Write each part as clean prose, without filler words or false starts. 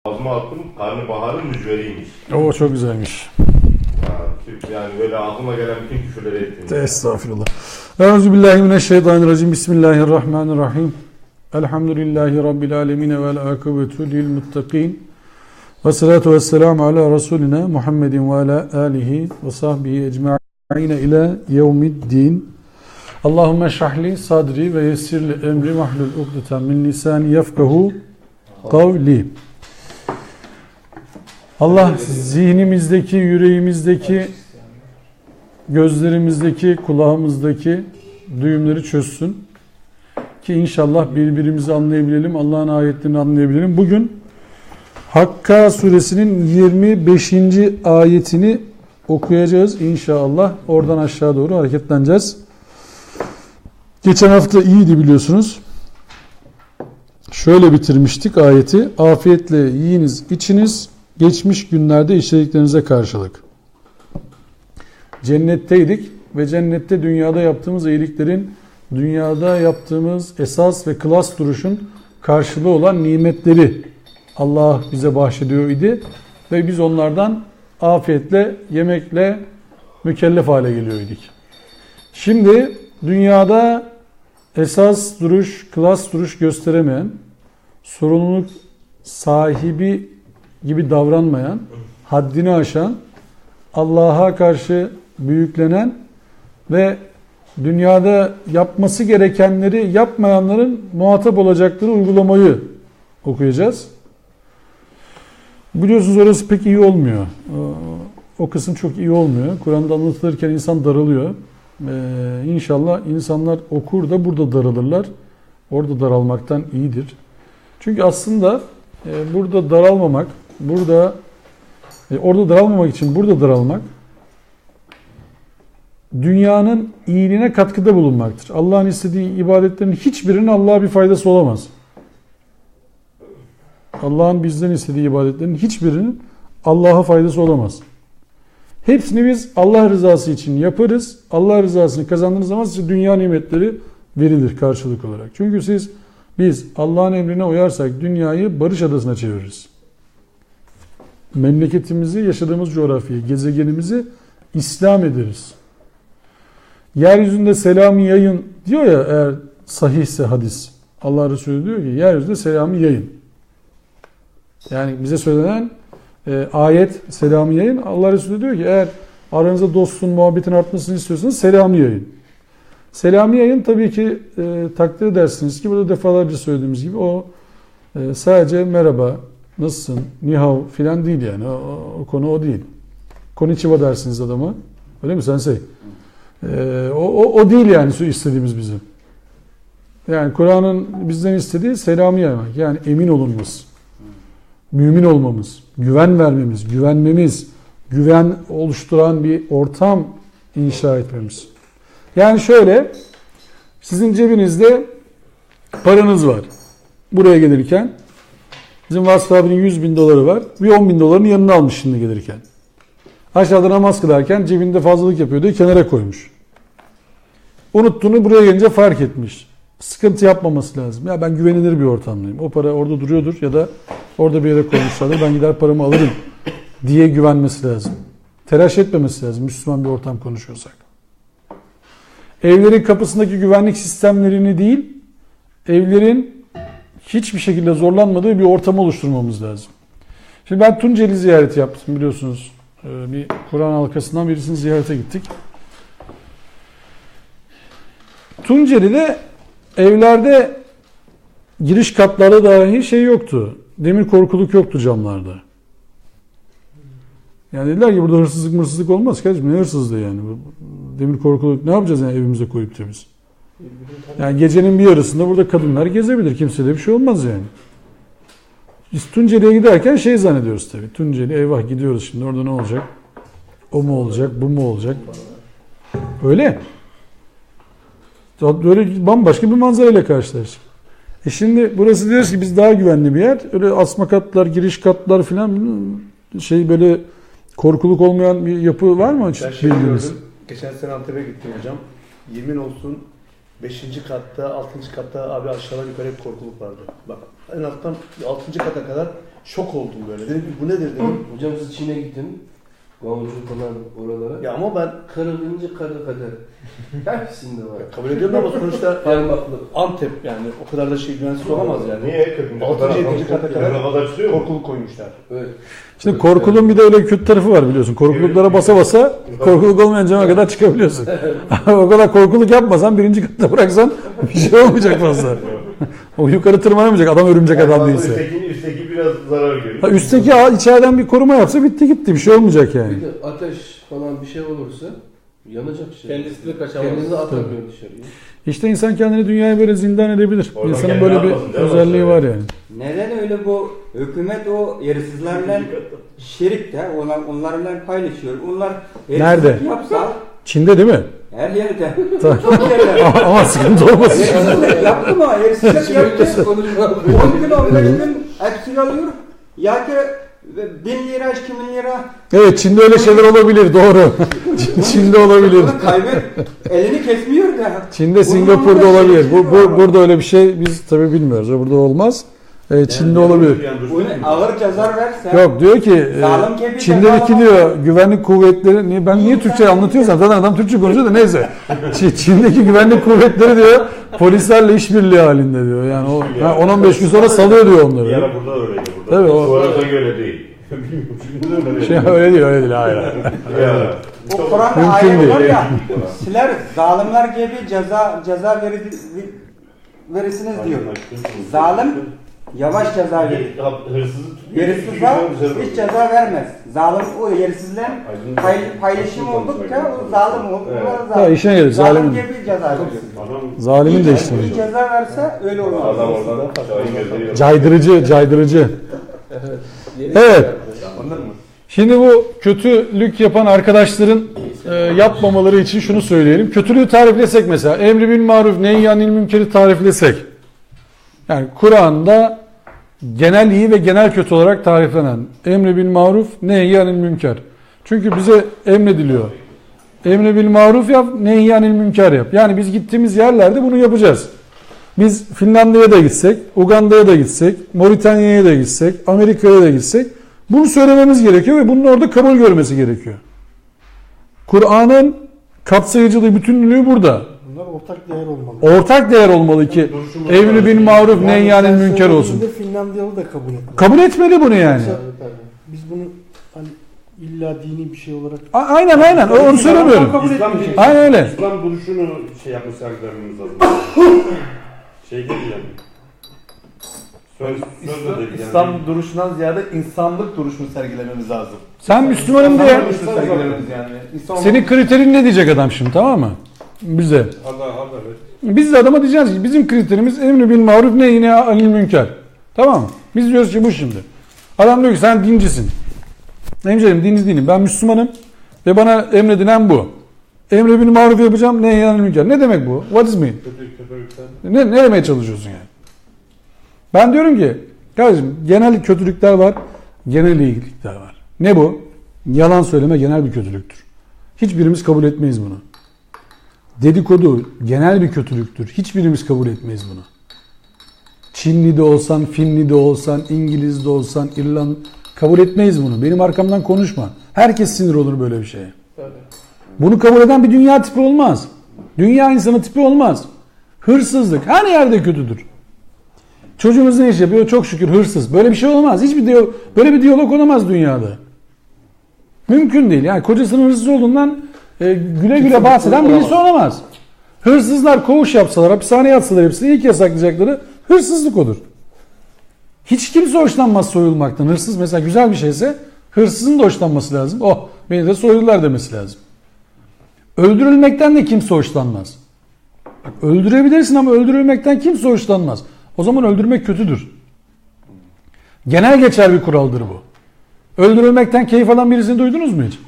Ağzıma attım, karnabaharın mücveriymiş. O çok güzelmiş. Yani böyle aklıma gelen bütün küfürleri ettim. Estağfurullah. Euzubillahimineşşeytanirracim. Bismillahirrahmanirrahim. Elhamdülillahi Rabbil alemin vel akıbetu lil muttaqin. Ve salatu ve selamu ala Resulina Muhammedin ve ala alihi ve sahbihi ecma'ine ila yevmiddin. Allahümme şrahli sadri ve yessirli emri vahlul ukdeten min lisani yefkahu kavli. Allah zihnimizdeki, yüreğimizdeki, gözlerimizdeki, kulağımızdaki düğümleri çözsün. Ki inşallah birbirimizi anlayabilelim, Allah'ın ayetlerini anlayabilelim. Bugün Hakka suresinin 25. ayetini okuyacağız inşallah. Oradan aşağı doğru hareketleneceğiz. Geçen hafta iyiydi biliyorsunuz. Şöyle bitirmiştik ayeti. Afiyetle yiyiniz, içiniz. Geçmiş günlerde işlediklerinize karşılık. Cennetteydik ve cennette dünyada yaptığımız iyiliklerin, dünyada yaptığımız esas ve klas duruşun karşılığı olan nimetleri Allah bize bahşediyor idi. Ve biz onlardan afiyetle, yemekle mükellef hale geliyorduk. Şimdi dünyada esas duruş, klas duruş gösteremeyen, sorumluluk sahibi gibi davranmayan, haddini aşan, Allah'a karşı büyüklenen ve dünyada yapması gerekenleri yapmayanların muhatap olacakları uygulamayı okuyacağız. Biliyorsunuz orası pek iyi olmuyor. O kısım çok iyi olmuyor. Kur'an'da anlatılırken insan daralıyor. İnşallah insanlar okur da burada daralırlar. Orada daralmaktan iyidir. Çünkü aslında burada daralmamak, orada daralmamak için burada daralmak, dünyanın iyiliğine katkıda bulunmaktır. Allah'ın istediği ibadetlerin hiçbirinin Allah'a bir faydası olamaz. Allah'ın bizden istediği ibadetlerin hiçbirinin Allah'a faydası olamaz. Hepsini biz Allah rızası için yaparız. Allah rızasını kazandığınız zaman size dünya nimetleri verilir karşılık olarak. Çünkü biz Allah'ın emrine uyarsak dünyayı barış adasına çeviririz. Memleketimizi, yaşadığımız coğrafyayı, gezegenimizi İslam ederiz. Yeryüzünde selamı yayın diyor ya, eğer sahihse hadis. Allah Resulü diyor ki yeryüzünde selamı yayın. Yani bize söylenen ayet selamı yayın. Allah Resulü diyor ki eğer aranızda dostluğun, muhabbetin artmasını istiyorsanız selamı yayın. Selamı yayın tabii ki takdir edersiniz ki burada defalarca söylediğimiz gibi o sadece merhaba, nasılsın, ni hao filan değil yani. O konu o değil. Konnichiwa dersiniz adama. Öyle mi sensei? O değil yani istediğimiz bizim. Yani Kur'an'ın bizden istediği selamı yaymak. Yani emin olunması. Mümin olmamız, güven vermemiz, güvenmemiz, güven oluşturan bir ortam inşa etmemiz. Yani şöyle, sizin cebinizde paranız var. Buraya gelirken, bizim Vasıf abinin 100 bin doları var. Bir 10 bin dolarını yanına almış şimdi gelirken. Aşağıda namaz kılarken cebinde fazlalık yapıyor diye kenara koymuş. Unuttuğunu buraya gelince fark etmiş. Sıkıntı yapmaması lazım. Ya ben güvenilir bir ortamdayım. O para orada duruyordur ya da orada bir yere koymuşlardır. Ben gider paramı alırım diye güvenmesi lazım. Telaş etmemesi lazım Müslüman bir ortam konuşuyorsak. Evlerin kapısındaki güvenlik sistemlerini değil, evlerin hiçbir şekilde zorlanmadığı bir ortam oluşturmamız lazım. Şimdi ben Tunceli ziyareti yaptım biliyorsunuz. Bir Kur'an halkasından birisini ziyarete gittik. Tunceli'de evlerde giriş katlarda dahi şey yoktu. Demir korkuluk yoktu camlarda. Yani dediler ki burada hırsızlık olmaz kardeşim. Ne hırsızlığı yani? Demir korkuluk ne yapacağız yani evimize koyup da biz? Yani gecenin bir yarısında burada kadınlar gezebilir. Kimseye de bir şey olmaz yani. Biz Tunceli'ye giderken şey zannediyoruz tabii. Tunceli eyvah gidiyoruz şimdi orada ne olacak? O mu olacak? Bu mu olacak? Öyle. Böyle bambaşka bir manzarayla karşılaştık. Şimdi burası diyoruz ki biz daha güvenli bir yer. Öyle asma katlar, giriş katlar filan şey böyle korkuluk olmayan bir yapı var mı? Ben şey gördüm. Geçen sene Antep'e gittim hocam. Yemin olsun 5. katta, 6. katta abi aşağıdan yukarı hep korkuluk vardı. Bak en alttan 6. kata kadar şok oldum böyle. Dedim ki bu nedir dedim. Hocam siz Çin'e gidin. Guangzhou falan oralara. Ya ama ben Kırılınca karı kadar. Hepsinde var. kabul ediyorum ama sonuçta Parmaklı. Antep yani o kadar da güvensiz olamaz yani. Niye? 40. 6. 7. kata kadar açılıyor mu? korkuluk koymuşlar. Evet. Şimdi korkulun bir de öyle kötü tarafı var biliyorsun. Korkuluklara basa basa korkuluk olmayan cama kadar çıkabiliyorsun. O kadar korkuluk yapmasan 1. katta bıraksan bir şey olmayacak fazla. O yukarı tırmanamayacak adam örümcek adam değilse. Üstteki biraz zarar görüyor. Ha, üstteki içeriden bir koruma yapsa bitti gitti bir şey olmayacak yani. Bir de ateş falan bir şey olursa yanacak şey. Kendisi de kaçamaz. Kendini atamıyor dışarıya. İşte insan kendini dünyaya böyle zindan edebilir. Oradan İnsanın kendini böyle bir atmasın, değil mi? özelliği var yani. Neden öyle bu hükümet o yerlisizlerle şerik de onlarla paylaşıyor. Onlar Nerede? yersizlik yapsa Çin'de değil mi? her yerde. Tabii. Çok yerler. Ama sıkıntı olmasın. Yersizlik yaptı mı? Yersizlik yaptı. Konuşma. 10 gün 15 gün hepsini alıyor. Ya ki 1000 lira, 2000 lira. Evet Çin'de öyle şeyler olabilir doğru. Çin'de olabilir. Kaybet elini kesmiyor da. Çin'de Singapur'da olabilir. Burada öyle bir şey biz tabii bilmiyoruz. Burada olmaz. Çin'de olabilir. Bunu ağır ceza verse. Yok diyor ki Sağlam gibi Çin'deki ceza diyor güvenlik kuvvetleri ben niye Türkçe anlatıyorsam zaten adam Türkçe konuşuyor da neyse. Çin'deki güvenlik kuvvetleri diyor polislerle işbirliği halinde diyor. Yani o 10-15 gün sonra salıyor diyor Bir onları. ara burada öyleydi burada. Tabii o. Sonradan öyle değil. Bilmiyorum çünkü öyle değil. Öyle değil hayır. Ya. O Kur'an'da Mümkün ayet değil. var ya. Sizler zalimler gibi ceza verirsiniz diyor. Zalim yavaş ceza verir. Hırsızı Yersizler hiç ceza vermez. Zalim o yersizler paylaşım oldukça o zalim olur. Ha, işine gelir, Zalim zalimin. gibi ceza veriyor. Zalimin de işte. İyi ceza verse öyle olmaz. Adam oradan şahin gözleriyle. Caydırıcı. Evet. Şimdi bu kötülük yapan arkadaşların yapmamaları için şunu söyleyelim. Kötülüğü tariflesek mesela emri bil maruf nehyanil münkeri tariflesek. Yani Kur'an'da genel iyi ve genel kötü olarak tariflenen emri bil maruf nehyanil münker. Çünkü bize emrediliyor. Emri bil maruf yap, nehyanil münker yap. Yani biz gittiğimiz yerlerde bunu yapacağız. Biz Finlandiya'ya da gitsek, Uganda'ya da gitsek, Moritanya'ya da gitsek, Amerika'ya da gitsek bunu söylememiz gerekiyor ve bunun orada kabul görmesi gerekiyor. Kur'an'ın kapsayıcılığı, bütünlüğü burada. Bunlar ortak değer olmalı. Ortak değer olmalı ki emri bil maruf nehyanil münker olsun. Finlandiyalı da kabul etmeli. Kabul etmeli bunu yani. Biz bunu hani illa dini bir şey olarak Aynen onu söylemiyorum. Aynen öyle. İslam duruşunu yapmış sergilememiz lazım. Değil yani. İslam duruşundan ziyade insanlık duruşunu sergilememiz lazım. Sen Müslümanım diye İnsanlık duruşunu sergilememiz yani. senin kriterin ne diyecek adam şimdi tamam mı? Bize. Allah. Biz de adama diyeceğiz ki bizim kriterimiz emri bil maruf nehyanil münker. Tamam mı? Biz diyoruz ki bu şimdi. Adam diyor ki sen dincisin. Hemşerim dinci değilim. Ben Müslümanım ve bana emredilen bu. Emri bil maruf yapacağım nehyanil münker. Ne demek bu? What is mean? Ne demeye çalışıyorsun yani? Ben diyorum ki kardeşim genel kötülükler var, genel iyilikler var. Ne bu? Yalan söyleme genel bir kötülüktür. Hiçbirimiz kabul etmeyiz bunu. Dedikodu genel bir kötülüktür. Hiçbirimiz kabul etmeyiz bunu. Çinli de olsan, Finli de olsan, İngiliz de olsan, İrland kabul etmeyiz bunu. Benim arkamdan konuşma. Herkes sinir olur böyle bir şeye. Bunu kabul eden bir dünya tipi olmaz. Dünya insanı tipi olmaz. Hırsızlık her yerde kötüdür. Çocuğumuz ne iş yapıyor? Çok şükür hırsız. Böyle bir şey olmaz. Böyle bir diyalog olamaz dünyada. Mümkün değil. Yani kocasının hırsız olduğundan güle güle bahseden birisi olamaz. Hırsızlar koğuş yapsalar, hapishaneye yatsalar hepsini ilk yasaklayacakları hırsızlık olur. Hiç kimse hoşlanmaz soyulmaktan. Hırsız mesela güzel bir şeyse hırsızın da hoşlanması lazım. Oh beni de soyuldular demesi lazım. Öldürülmekten de kimse hoşlanmaz. Bak, öldürebilirsin ama öldürülmekten kimse hoşlanmaz. O zaman öldürmek kötüdür. Genel geçer bir kuraldır bu. Öldürülmekten keyif alan birisini duydunuz mu hiç?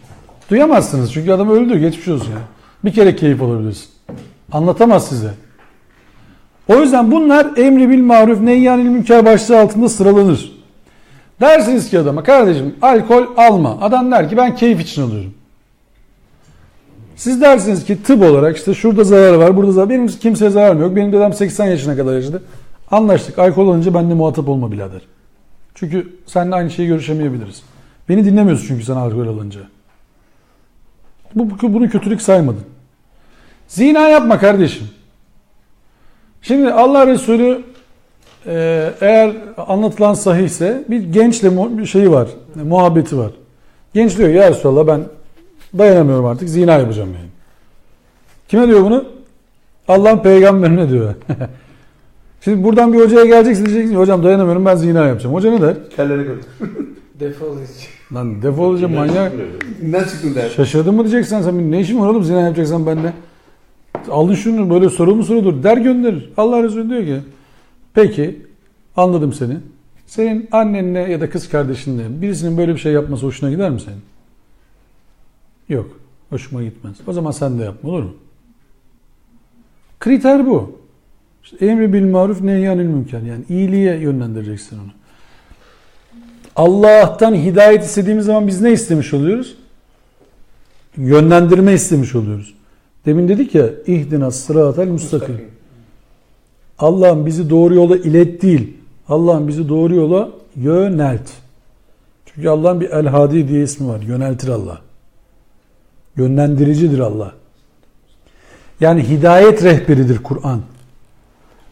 Duyamazsınız çünkü adam öldü, geçmiş olsun ya. Bir kere keyif alabilirsin. Anlatamaz size. O yüzden bunlar emri bil maruf nehyanil münker başlığı altında sıralanır. Dersiniz ki adama kardeşim alkol alma. Adam der ki ben keyif için alıyorum. Siz dersiniz ki tıp olarak işte şurada zararı var, burada zararı. Benim kimseye zararım yok. Benim dedem 80 yaşına kadar yaşadı. Anlaştık. Alkol alınca benimle muhatap olma birader. Çünkü seninle aynı şeyi görüşemeyebiliriz. Beni dinlemiyorsun çünkü sen alkol alınca. Bunu kötülük saymadın. Zina yapma kardeşim. Şimdi Allah Resulü eğer anlatılan sahihse bir gençle bir şeyi var, muhabbeti var. Genç diyor ya Resulallah ben dayanamıyorum artık zina yapacağım yani. Kime diyor bunu? Allah'ın peygamberine diyor. Şimdi buradan bir hocaya geleceksin diyeceksin ki hocam dayanamıyorum ben zina yapacağım. Hoca ne der? Kelleri götür. Defol hiç. Lan defol hocam manyak. Ne çıktın der. Şaşırdın mı diyeceksin sen ne işin var oğlum zina yapacaksan benimle. Alın şunu böyle soru mu sorudur der gönderir. Allah Resulü diyor ki peki anladım seni. Senin annenle ya da kız kardeşinle birisinin böyle bir şey yapması hoşuna gider mi senin? Yok. Hoşuma gitmez. O zaman sen de yapma olur mu? Kriter bu. İşte emri bil maruf nehyanil münker. Yani iyiliğe yönlendireceksin onu. Allah'tan hidayet istediğimiz zaman biz ne istemiş oluyoruz? Yönlendirme istemiş oluyoruz. Demin dedik ya ihdinas sıratal müstakim. Allah'ım bizi doğru yola ilet değil. Allah'ım bizi doğru yola yönelt. Çünkü Allah'ın bir El-Hadi diye ismi var. Yöneltir Allah. Yönlendiricidir Allah. Yani hidayet rehberidir Kur'an.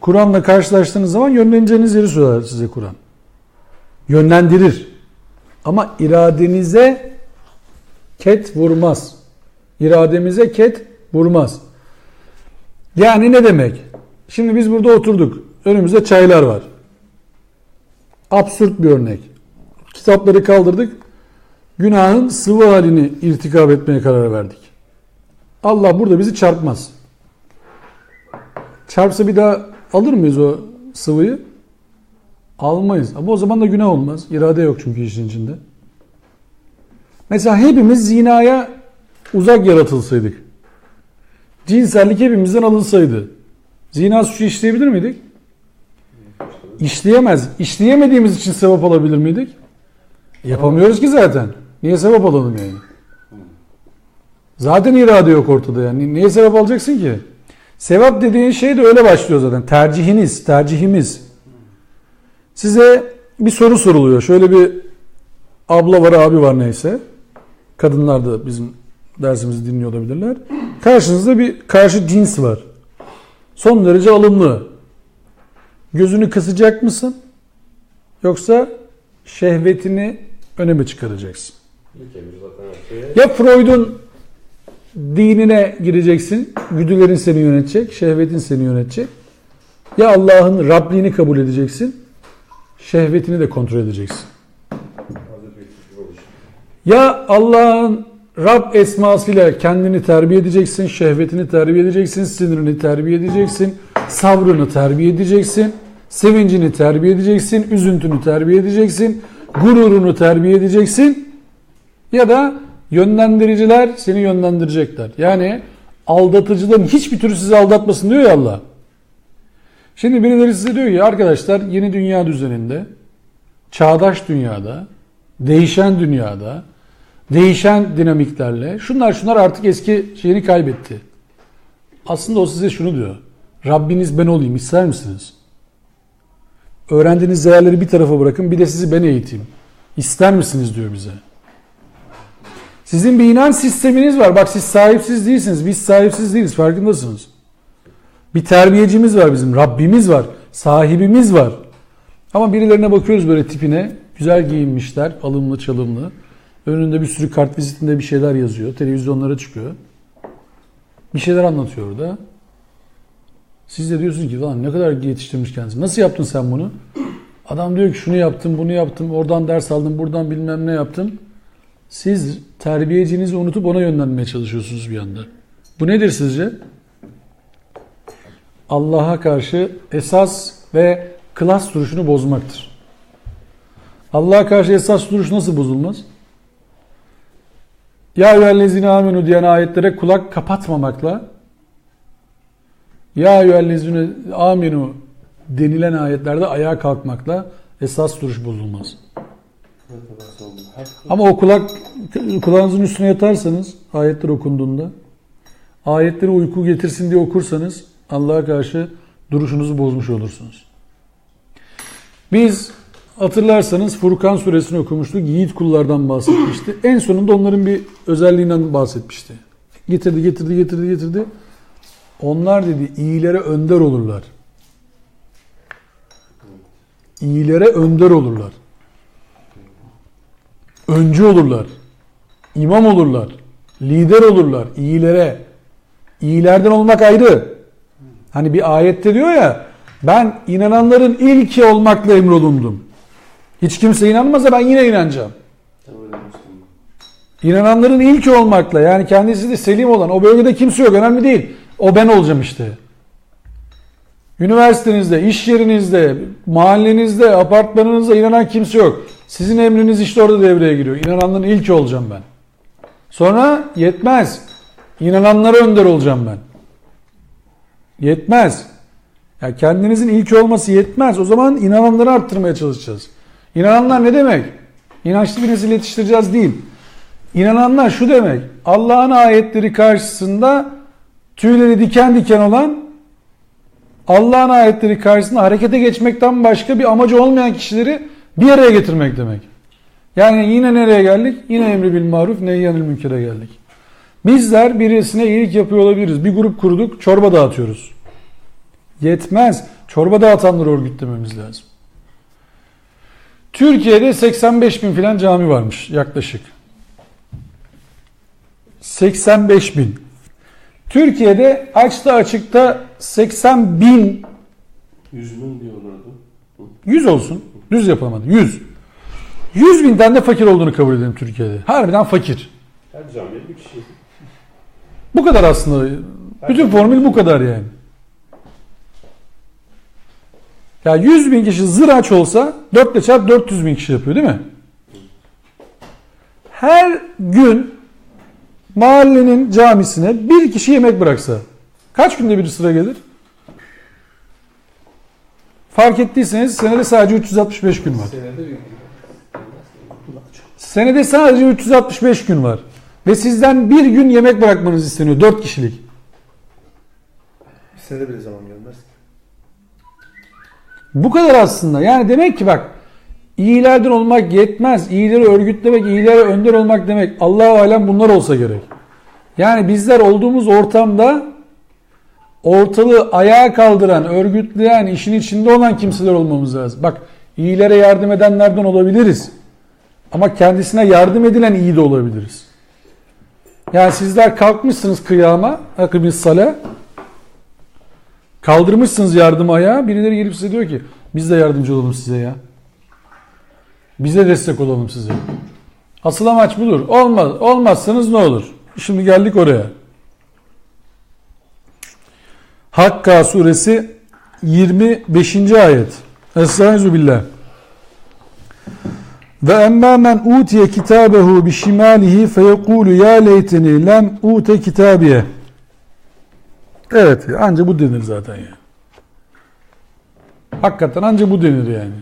Kur'an'la karşılaştığınız zaman yönleneceğiniz yeri söyler size Kur'an. Yönlendirir. Ama iradenize ket vurmaz. İrademize ket vurmaz. Yani ne demek? Şimdi biz burada oturduk. Önümüzde çaylar var. Absürt bir örnek. Kitapları kaldırdık. Günahın sıvı halini irtikab etmeye karar verdik. Allah burada bizi çarpmaz. Çarpsa bir daha alır mıyız o sıvıyı? Almayız. Ama o zaman da günah olmaz. İrade yok çünkü işin içinde. Mesela hepimiz zinaya uzak yaratılsaydık. Cinsellik hepimizden alınsaydı. Zina suçu işleyebilir miydik? İşleyemez. İşleyemediğimiz için sevap alabilir miydik? Yapamıyoruz ki zaten. Niye sevap alalım yani? Zaten irade yok ortada yani. Niye sevap alacaksın ki? Sevap dediğin şey de öyle başlıyor zaten. Tercihimiz. Size bir soru soruluyor. Şöyle bir abla var, abi var neyse. Kadınlar da bizim dersimizi dinliyor olabilirler. Karşınızda bir karşı cins var. Son derece alımlı. Gözünü kısacak mısın? Yoksa şehvetini öne mi çıkaracaksın? Ya Freud'un dinine gireceksin. Güdülerin seni yönetecek. Şehvetin seni yönetecek. Ya Allah'ın Rabliğini kabul edeceksin. Şehvetini de kontrol edeceksin. Ya Allah'ın Rab esmasıyla kendini terbiye edeceksin. Şehvetini terbiye edeceksin. Sinirini terbiye edeceksin. Sabrını terbiye edeceksin. Sevincini terbiye edeceksin. Üzüntünü terbiye edeceksin. Gururunu terbiye edeceksin. Ya da yönlendiriciler seni yönlendirecekler. Yani aldatıcıların hiçbir türü sizi aldatmasın diyor ya Allah. Şimdi birileri size diyor ki arkadaşlar yeni dünya düzeninde, çağdaş dünyada, değişen dünyada, değişen dinamiklerle şunlar artık eski şeyini kaybetti. Aslında o size şunu diyor. Rabbiniz ben olayım ister misiniz? Öğrendiğiniz değerleri bir tarafa bırakın bir de sizi ben eğiteyim. İster misiniz diyor bize. Sizin bir inanç sisteminiz var. Bak siz sahipsiz değilsiniz. Biz sahipsiz değiliz. Farkındasınız. Bir terbiyecimiz var bizim. Rabbimiz var. Sahibimiz var. Ama birilerine bakıyoruz böyle tipine. Güzel giyinmişler. Alımlı çalımlı. Önünde bir sürü kart vizitinde bir şeyler yazıyor. Televizyonlara çıkıyor. Bir şeyler anlatıyor orada. Siz de diyorsunuz ki lan ne kadar yetiştirmiş kendisi. Nasıl yaptın sen bunu? Adam diyor ki şunu yaptım, bunu yaptım. Oradan ders aldım, buradan bilmem ne yaptım. Siz terbiyecinizi unutup ona yönlenmeye çalışıyorsunuz bir anda. Bu nedir sizce? Allah'a karşı esas ve klas duruşunu bozmaktır. Allah'a karşı esas duruş nasıl bozulmaz? Ya eyyühellezine amenu diyen ayetlere kulak kapatmamakla, ya eyyühellezine amenu denilen ayetlerde ayağa kalkmakla esas duruş bozulmaz. Ama o kulağınızın üstüne yatarsanız ayetler okunduğunda, ayetleri uyku getirsin diye okursanız Allah'a karşı duruşunuzu bozmuş olursunuz. Biz hatırlarsanız Furkan suresini okumuştuk. Yiğit kullardan bahsetmişti. En sonunda onların bir özelliğinden bahsetmişti. Getirdi. Onlar dedi iyilere önder olurlar. İyilere önder olurlar. Öncü olurlar. İmam olurlar. Lider olurlar. İyilere. İyilerden olmak ayrı. Hani bir ayette diyor ya, ben inananların ilki olmakla emrolundum. Hiç kimse inanmasa ben yine inanacağım. İnananların ilki olmakla, yani kendisi de selim olan, o bölgede kimse yok, önemli değil. O ben olacağım işte. Üniversitenizde, iş yerinizde, mahallenizde, apartmanınızda inanan kimse yok. Sizin emriniz işte orada devreye giriyor. İnananların ilki olacağım ben. Sonra yetmez. İnananlara önder olacağım ben. Yetmez. Yani kendinizin ilki olması yetmez. O zaman inananları arttırmaya çalışacağız. İnananlar ne demek? İnançlı bir nesil yetiştireceğiz değil. İnananlar şu demek: Allah'ın ayetleri karşısında tüyleri diken diken olan, Allah'ın ayetleri karşısında harekete geçmekten başka bir amacı olmayan kişileri bir araya getirmek demek. Yani yine nereye geldik? Yine emri bil maruf, nehyanil münkere geldik. Bizler birisine iyilik yapıyor olabiliriz. Bir grup kurduk, çorba dağıtıyoruz. Yetmez. Çorba dağıtanları örgütlememiz lazım. Türkiye'de 85 bin filan cami varmış yaklaşık. 85 bin. Türkiye'de açta açıkta 80 bin, 100 bin diyorlardı. 100 olsun. Düz yapamadı. 100. 100 bin tane de fakir olduğunu kabul edelim Türkiye'de. Harbiden fakir. Her camiye bir kişi. Bu kadar aslında. Bütün formül bu kadar yani. Ya 100 bin kişi zıraç olsa 4 ile çarp 400 bin kişi yapıyor değil mi? Her gün mahallenin camisine bir kişi yemek bıraksa kaç günde bir sıra gelir? Fark ettiyseniz senede sadece 365 gün var. Senede sadece 365 gün var. Ve sizden bir gün yemek bırakmanız isteniyor. 4 kişilik. Bir senede bile zaman gelmez. Bu kadar aslında. Yani demek ki bak, iyilerden olmak yetmez. İyileri örgütlemek, iyilere önder olmak demek. Allah-u alem bunlar olsa gerek. Yani bizler olduğumuz ortamda ortalığı ayağa kaldıran, örgütleyen, işin içinde olan kimseler olmamız lazım. Bak, iyilere yardım edenlerden olabiliriz. Ama kendisine yardım edilen iyi de olabiliriz. Yani sizler kalkmışsınız kıyama, akımis sale, kaldırmışsınız yardım ayağı, birileri gelip size diyor ki biz de yardımcı olalım size ya. Biz de destek olalım size. Asıl amaç budur. Olmazsanız ne olur? Şimdi geldik oraya. Hakka suresi 25. ayet. Estağfirullah. Ve emmâ men utiye kitâbehu bişimâlihi feyekûlü yâ leyteni lem ute kitâbiye. Evet, anca bu denir zaten ya. Hakikaten anca bu denir yani.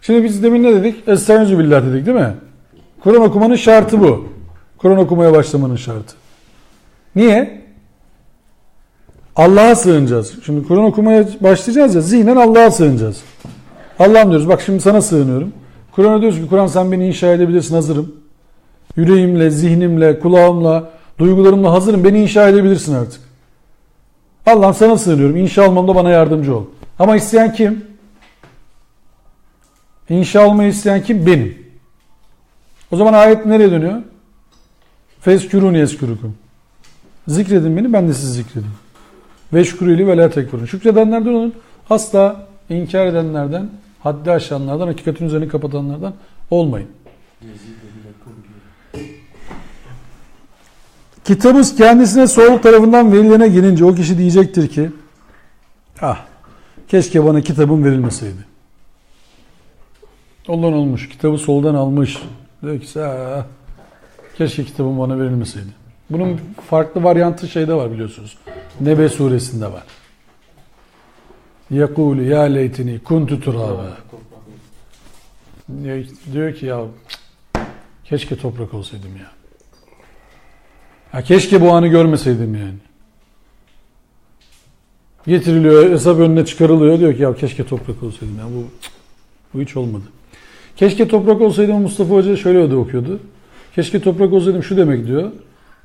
Şimdi biz demin ne dedik? Estağfirullah dedik değil mi? Kur'an okumanın şartı bu. Kur'an okumaya başlamanın şartı. Niye? Allah'a sığınacağız. Şimdi Kur'an okumaya başlayacağız ya, zihnen Allah'a sığınacağız. Allah'ım diyoruz, bak şimdi sana sığınıyorum. Kur'an'a diyoruz ki Kur'an sen beni inşa edebilirsin, hazırım. Yüreğimle, zihnimle, kulağımla, duygularımla hazırım, beni inşa edebilirsin artık. Allah'ım sana sığınıyorum, inşa olmamda bana yardımcı ol. Ama isteyen kim? İnşa olmayı isteyen kim? Benim. O zaman ayet nereye dönüyor? Fezkürûni yezkürüküm. Zikredin beni, ben de sizi zikredeyim. Veşkurûli ve lâ tekfurûn. Şükredenlerden olun. Asla inkar edenlerden, haddi aşanlardan, hakikatin üzerini kapatanlardan olmayın. Kitabımız kendisine sol tarafından verilene gelince o kişi diyecektir ki keşke bana kitabım verilmeseydi. Ondan olmuş. Kitabı soldan almış. Diyor ki keşke kitabım bana verilmeseydi. Bunun farklı varyantı şeyde var biliyorsunuz. Nebe suresinde var. Yakulu ya leytini kuntu turaba. Diyor ki ya keşke toprak olsaydım ya. Keşke bu anı görmeseydim yani. Getiriliyor, hesap önüne çıkarılıyor. Diyor ki ya keşke toprak olsaydım ya. Bu Bu hiç olmadı. Keşke toprak olsaydım, Mustafa Hoca şöyle de okuyordu. Keşke toprak olsaydım şu demek diyor.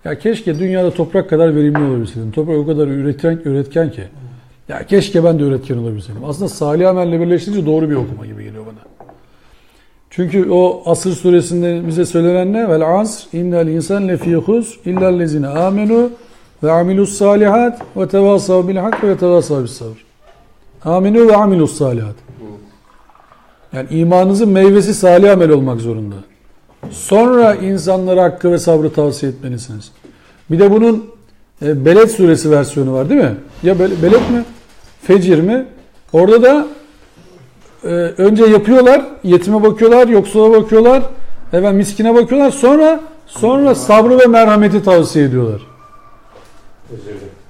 Ya keşke dünyada toprak kadar verimli olabilseydim. Toprak o kadar üretken ki. Ya keşke ben de üretken olabilseydim. Aslında salih amelle birleştirince doğru bir okuma gibi geliyor bana. Çünkü o Asr suresinde bize söylenen ne? Vel asr innel insan lefî husr illellezine amenu ve amilus salihat ve tevasav bil hak ve tevasav bis sabr. Aminu ve amilus salihat. Yani imanınızın meyvesi salih amel olmak zorunda. Sonra insanlara hakkı ve sabrı tavsiye etmelisiniz. Bir de bunun Beled suresi versiyonu var değil mi? Ya Beled mi? Fecir mi? Orada da önce yapıyorlar, yetime bakıyorlar, yoksula bakıyorlar, miskine bakıyorlar, sonra sabrı ve merhameti tavsiye ediyorlar.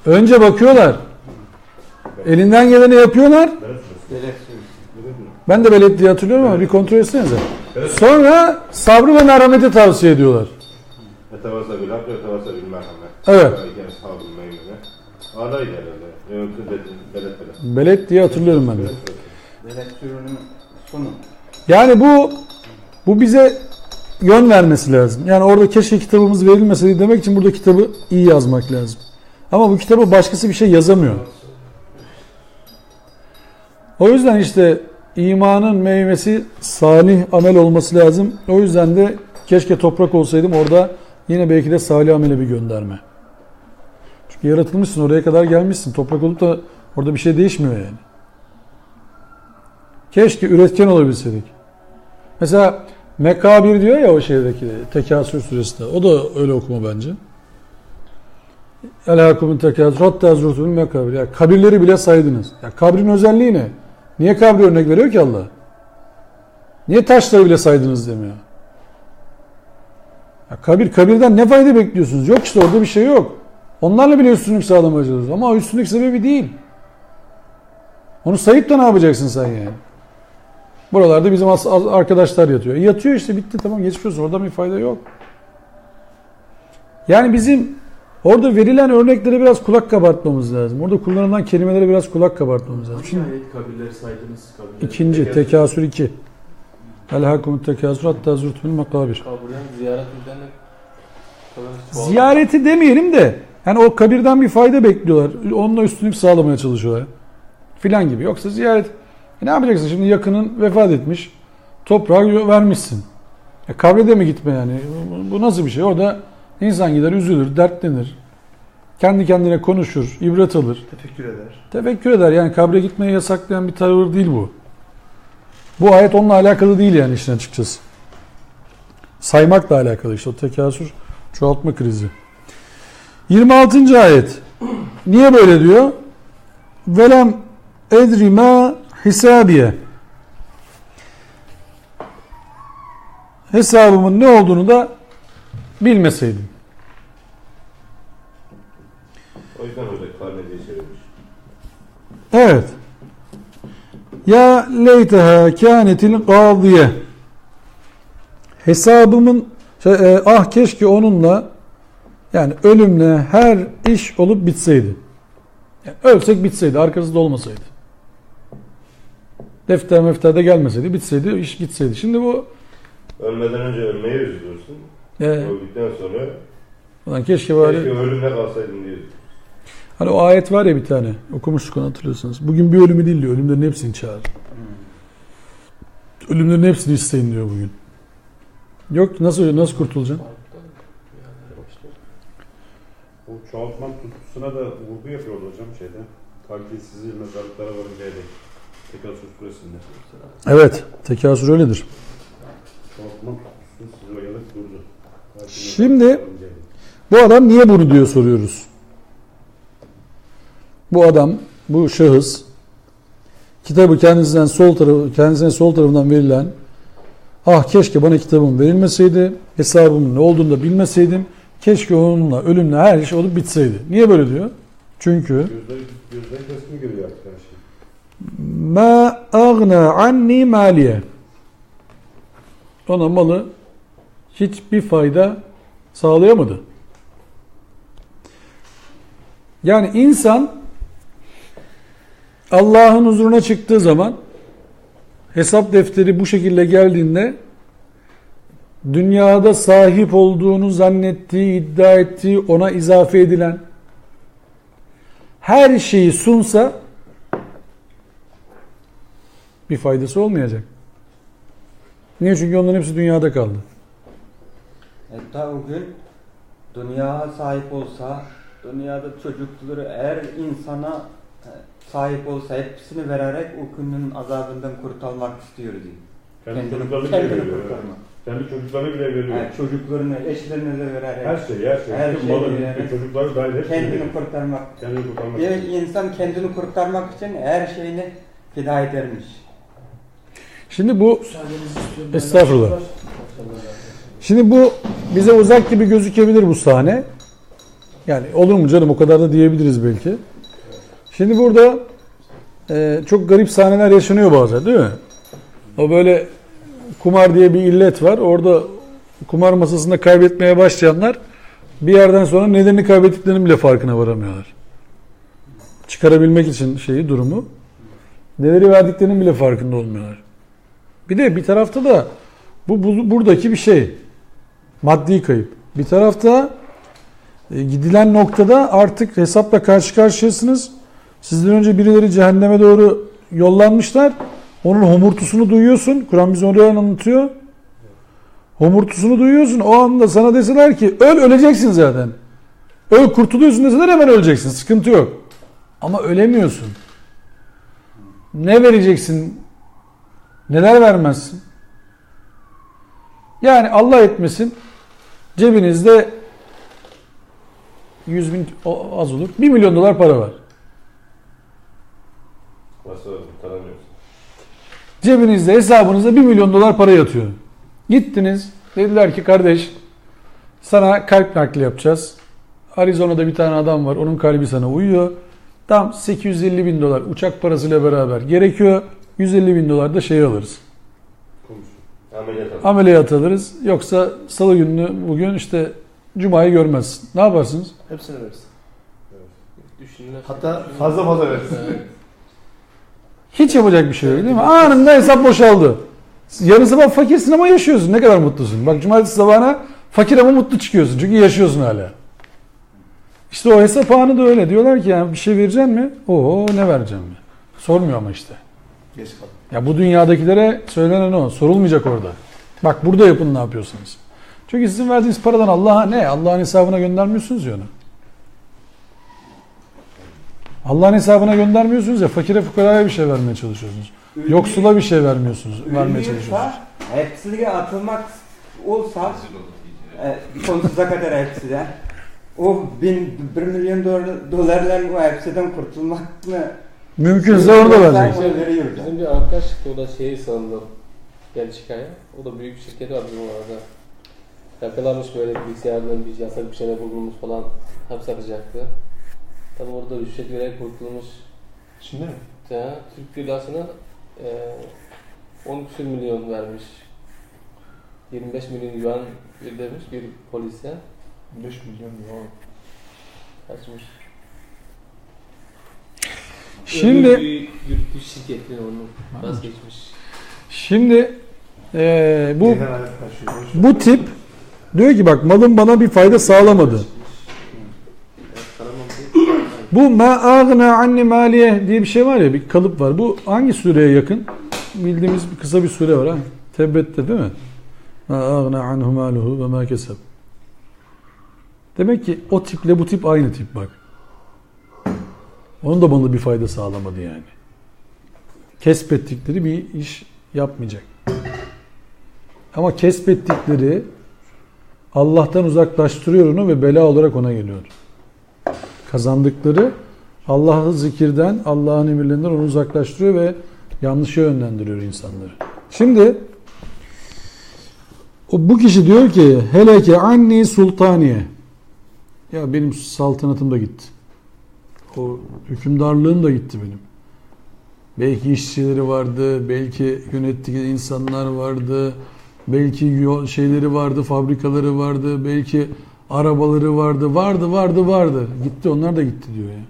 Önce bakıyorlar. Elinden geleni yapıyorlar. Ben de Beled diye hatırlıyorum ama bir kontrol etsenize. Sonra sabrı ve merhameti tavsiye ediyorlar. Evet. Beled diye hatırlıyorum ben de. Yani bu bize yön vermesi lazım. Yani orada keşke kitabımız verilmeseydi demek için burada kitabı iyi yazmak lazım. Ama bu kitabı başkası bir şey yazamıyor. O yüzden işte imanın meyvesi salih amel olması lazım. O yüzden de keşke toprak olsaydım, orada yine belki de salih amele bir gönderme. Çünkü yaratılmışsın, oraya kadar gelmişsin. Toprak olup da orada bir şey değişmiyor yani. Keşke üretken olabilseydik. Mesela Mekabir diyor ya o şeydeki Tekasür suresinde. O da öyle okuma bence. Elhâkumut tekâsür hattâ zurtumul mekabir. Ya kabirleri bile saydınız. Ya kabrin özelliği ne? Niye kabri örnek veriyor ki Allah? Niye taşları bile saydınız demiyor? Ya kabirden ne fayda bekliyorsunuz? Yok işte, orada bir şey yok. Onlarla bile üstünlük sağlamaya çalışıyoruz. Ama o üstünlük sebebi değil. Onu sayıp da ne yapacaksın sen yani? Buralarda bizim arkadaşlar yatıyor. Yatıyor işte, bitti, tamam, geçiyorsun. Orada bir fayda yok. Yani bizim orada verilen örneklere biraz kulak kabartmamız lazım. Orada kullanılan kelimelere biraz kulak kabartmamız lazım. Şimdi kabirleri saydınız. İkinci Tekasür 2. Elhâkumut tekâsür hattâ zurtumul mekâbir. Ziyareti demeyelim de yani o kabirden bir fayda bekliyorlar. Onunla üstünlük sağlamaya çalışıyorlar. Filan gibi. Yoksa ziyaret ne yapacaksın? Şimdi yakının vefat etmiş. Toprağı vermişsin. Kabre de mi gitme yani? Bu nasıl bir şey? Orada insan gider, üzülür, dertlenir. Kendi kendine konuşur, ibret alır. Tefekkür eder. Yani kabre gitmeyi yasaklayan bir tavır değil bu. Bu ayet onunla alakalı değil yani işin açıkçası. Saymakla alakalı işte o tekasür, çoğaltma krizi. 26. ayet. Niye böyle diyor? Velem edri ma hisabiye. Hesabımın ne olduğunu da bilmeseydim. O yüzden orada karne diye çevirmiş. Evet. Ya leyteha kânetil gâdiye. Hesabımın keşke onunla, yani ölümle her iş olup bitseydi. Yani ölsek bitseydi, arkasında olmasaydı. Mefterde gelmeseydi, bitseydi, iş gitseydi. Şimdi bu ölmeden önce ölmeye üzülürsün. Öldükten sonra keşke bari ölümle kalsaydım diyor. Hani o ayet var ya bir tane, okumuştuk onu, hatırlıyorsunuz. Bugün bir ölümü değil diyor, ölümlerin hepsini çağır. Ölümlerin hepsini isteyin diyor bugün. Yok, nasıl kurtulacaksın? Bu çoğaltma tutkusuna da vurgu yapıyordu hocam şeyde. Takdilsiz mezarlıklara varıncaya dek. Tekasür suresinde. Evet, tekasür öyledir. Çoğaltma tutkusu size oyalık durdu. Şimdi bu adam niye bunu diyor soruyoruz. Bu adam, bu şahıs kitabı kendisine sol tarafından verilen, keşke bana kitabım verilmeseydi, hesabımın ne olduğunu da bilmeseydim, keşke onunla, ölümle her iş olup bitseydi. Niye böyle diyor? Çünkü gözden kesimi görüyor artık her şey. ma agna anni maliye. Ona malı hiçbir fayda sağlayamadı. Yani insan Allah'ın huzuruna çıktığı zaman hesap defteri bu şekilde geldiğinde dünyada sahip olduğunu zannettiği, iddia ettiği, ona izafe edilen her şeyi sunsa bir faydası olmayacak. Niye? Çünkü onların hepsi dünyada kaldı. Hatta o gün dünyaya sahip olsa, dünyada çocukları eğer insana sahip olsa hepsini vererek o günün azabından kurtulmak istiyor diyor. Kendi çocuklarını bile veriyor. kurtarmak. Kendi çocuklarını bile veriyor. Yani çocuklarını, eşlerini de vererek. Her şey. Her Bütün şeyi malı, vererek çocukları dahil hepsini kendini veriyor. kurtarmak. Kendini kurtarmak. Bir insan kendini kurtarmak için her şeyini feda edermiş. Şimdi bu Müsaadenizi istiyorum. Estağfurullah. Şimdi bu bize uzak gibi gözükebilir bu sahne. Yani olur mu canım, o kadar da diyebiliriz belki. Şimdi burada çok garip sahneler yaşanıyor bazen, değil mi? O böyle kumar diye bir illet var. Orada kumar masasında kaybetmeye başlayanlar bir yerden sonra nedenini kaybettiklerinin bile farkına varamıyorlar. Çıkarabilmek için durumu. Neleri verdiklerinin bile farkında olmuyorlar. Bir de bir tarafta da buradaki bir şey. Maddi kayıp. Bir tarafta gidilen noktada artık hesapla karşı karşıyasınız. Sizden önce birileri cehenneme doğru yollanmışlar. Onun homurtusunu duyuyorsun. Kur'an bize onu anlatıyor. Homurtusunu duyuyorsun. O anda sana deseler ki öleceksin zaten. Kurtuluyorsun deseler hemen öleceksin. Sıkıntı yok. Ama ölemiyorsun. Ne vereceksin? Neler vermezsin? Yani Allah etmesin, cebinizde 100 bin az olur, 1 milyon dolar para var. Nasıl kurtaramıyorsun? Cebinizde, hesabınızda 1 milyon dolar para yatıyor. Gittiniz, dediler ki kardeş sana kalp nakli yapacağız. Arizona'da bir tane adam var, onun kalbi sana uyuyor. Tam 850 bin dolar uçak parasıyla beraber gerekiyor. 150 bin dolar da alırız. Ameliyat alırız. Yoksa salı gününü bugün Cuma'yı görmezsin. Ne yaparsınız? Hepsini versin. Düşünün. Hatta fazla versin. Hiç yapacak bir şey yok, değil mi? Anında hesap boşaldı. Yarın sabah fakirsin ama yaşıyorsun. Ne kadar mutlusun. Bak cumartesi sabahına fakir ama mutlu çıkıyorsun. Çünkü yaşıyorsun hala. İşte o hesap anı da öyle. Diyorlar ki yani bir şey vereceksin mi? Oo, ne vereceğim mi? Sormuyor ama işte. Geç kalın. Ya bu dünyadakilere söylenen o. Sorulmayacak orada. Bak burada yapın ne yapıyorsanız. Çünkü sizin verdiğiniz paradan Allah'ın hesabına göndermiyorsunuz ya onu. Vermeye göndermiyorsunuz ya, fakire fukaraya bir şey vermeye çalışıyorsunuz. Yoksula bir şey vermeye çalışıyorsunuz. Hepsine atılmak olsa sonsuza kadar hepsiden o 1 milyon dolarla o hepsiden kurtulmak mı? Mümkünse onu da verecek. Bizim bir arkadaş o da sandım. Belçika'ya. O da büyük bir şirket var bizim orada. Yakalanmış böyle bilgisayardan bir yasak bir şeyler bulunmuş falan, hapse atacaktı. Tabi orada rüşvet vererek kurtulmuş. Şimdi mi? Ya, Türk lirasına 10 küsur milyon vermiş. 25 milyon yuan ödemiş bir polise. 5 milyon yuan. Kaçmış. Şimdi yurt dışı şirketleri onu vazgeçmiş. Şimdi bu Neden ayak taşıyor? bu tip diyor ki bak malım bana bir fayda sağlamadı. Bu ma agna anni maliye diye bir şey var ya, bir kalıp var. Bu hangi sureye yakın? Bildiğimiz kısa bir sure var ha. Tebbette değil mi? Ma agna anhu maluhu ve ma keseb. Demek ki o tiple bu tip aynı tip bak. Onun da bana bir fayda sağlamadı yani. Kesbettikleri bir iş yapmayacak. Ama kesbettikleri Allah'tan uzaklaştırıyor onu ve bela olarak ona geliyor. Kazandıkları Allah'ı zikirden, Allah'ın emirlerinden onu uzaklaştırıyor ve yanlışa yönlendiriyor insanları. Şimdi bu kişi diyor ki heleke anni sultaniye. Ya benim saltanatım da gitti. O hükümdarlığım da gitti benim. Belki işçileri vardı, belki yönettiği insanlar vardı, belki şeyleri vardı, fabrikaları vardı, belki arabaları vardı. Gitti, onlar da gitti diyor ya.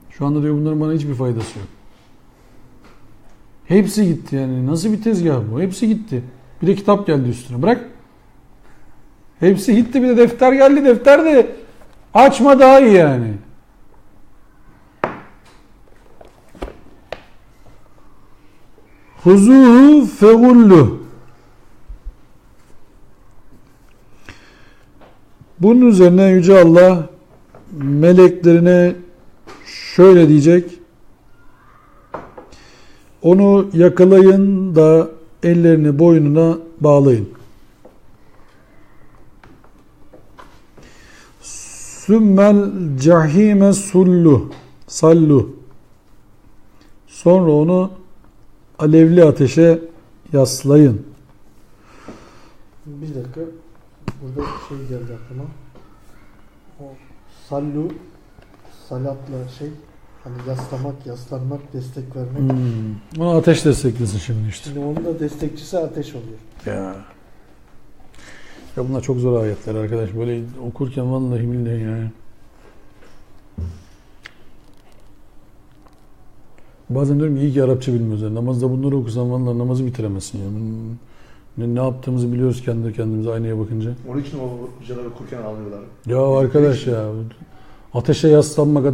Şu anda diyor bunların bana hiçbir faydası yok. Hepsi gitti yani. Nasıl bir tezgah bu? Hepsi gitti. Bir de kitap geldi üstüne. Bırak. Hepsi gitti. Bir de defter geldi. Defter de açma daha iyi yani. Huzuhu fegullu. Bunun üzerine Yüce Allah meleklerine şöyle diyecek. Onu yakalayın da ellerini boynuna bağlayın. Sümmel cahime sallu. Sonra onu alevli ateşe yaslayın. Bir dakika. Burada şey geldi aklıma. O sallu, salatla hani yaslamak, yaslanmak, destek vermek. Bunu ateş desteklesin şimdi işte. Şimdi onun da destekçisi ateş oluyor. Ya bunlar çok zor ayetler arkadaş. Böyle okurken vallahi billahi yani. Bazen diyorum ki iyi ki Arapça bilmiyoruz. Yani namazda bunları okusan vallahi namazı bitiremezsin ya. Ne yaptığımızı biliyoruz kendi kendimize aynaya bakınca. Onun için o hocalar okurken ağlıyorlar. Ya arkadaş ya. Ateşe yaslanmak,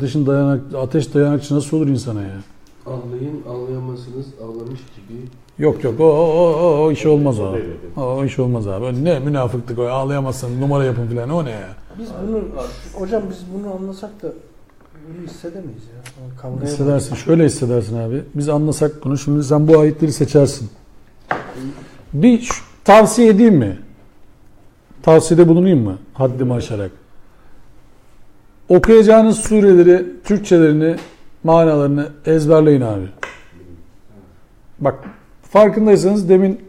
ateş dayanakçı nasıl olur insana ya? Ağlayın, ağlayamazsınız, ağlamış gibi. Yok o iş olmaz o. O iş olmaz abi. Ne münafıklık o, ağlayamazsın, numara yapın filan, o ne ya? Biz bunu, hocam biz bunu anlasak da bunu hissedemeyiz ya. Kavrayamayız. Hissedersin, şöyle hissedersin abi. Biz anlasak bunu, şimdi sen bu ayetleri seçersin. Bir tavsiye edeyim mi? Tavsiyede bulunayım mı? Haddimi aşarak. Okuyacağınız sureleri, Türkçelerini, manalarını ezberleyin abi. Bak, farkındaysanız demin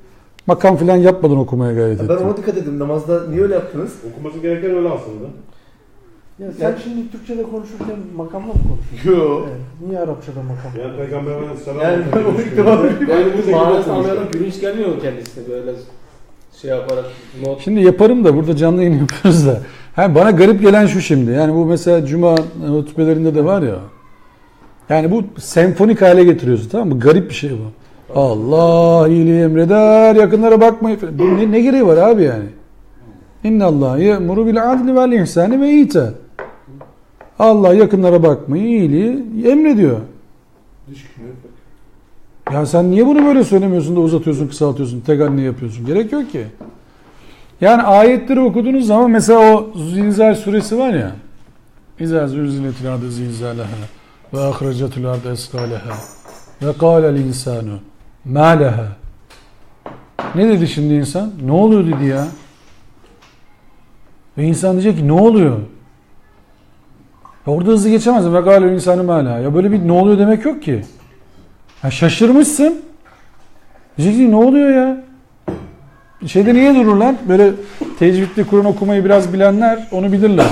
makam filan yapmadan okumaya gayret ettim. Ben ona dikkat ettim. Namazda niye öyle yaptınız? Okuması gereken öyle aslında. Ya sen şimdi Türkçe'de konuşurken makamla mı konuşuyorsun? Yok. Evet. Niye Arapçada makam? Yani Peygamber Efendimiz Yani ben o ilk defa Yani bu manası anlayarak gülünç gelmiyor mu kendisine böyle şey yaparak not. Şimdi yaparım da burada canlı yayın yapıyoruz da. Bana garip gelen şu şimdi. Yani bu mesela Cuma hutbelerinde de var ya. Yani bu senfonik hale getiriyorsun, tamam mı? Garip bir şey bu. Allah iyiliği emreder, yakınlara bakmayın. Bu ne gereği var abi yani? İnnallâhe ye'muru bil adli vel ihsani ve ita. Allah yakınlara bakmayı, iyiliği emrediyor. Ya sen niye bunu böyle söylemiyorsun da uzatıyorsun, kısaltıyorsun, tek anne yapıyorsun? Gerek yok ki. Yani ayetleri okuduğunuz zaman mesela o Zilzal suresi var ya. İzâ zülziletil ardı zilzâleha ve ahracetul ardı eskâleha ve kâlel insânu mâ leha. Ne dedi şimdi insan? Ne oluyor dedi ya. Ve insan diyecek ki ne oluyor? Ya orada hızlı geçemezsin. Ve kâlel insânu mâ leha. Ya böyle bir ne oluyor demek yok ki. Ya şaşırmışsın. Diyecek ki ne oluyor ya? Şeyde niye dururlar? Böyle tecvidli Kur'an okumayı biraz bilenler onu bilirler.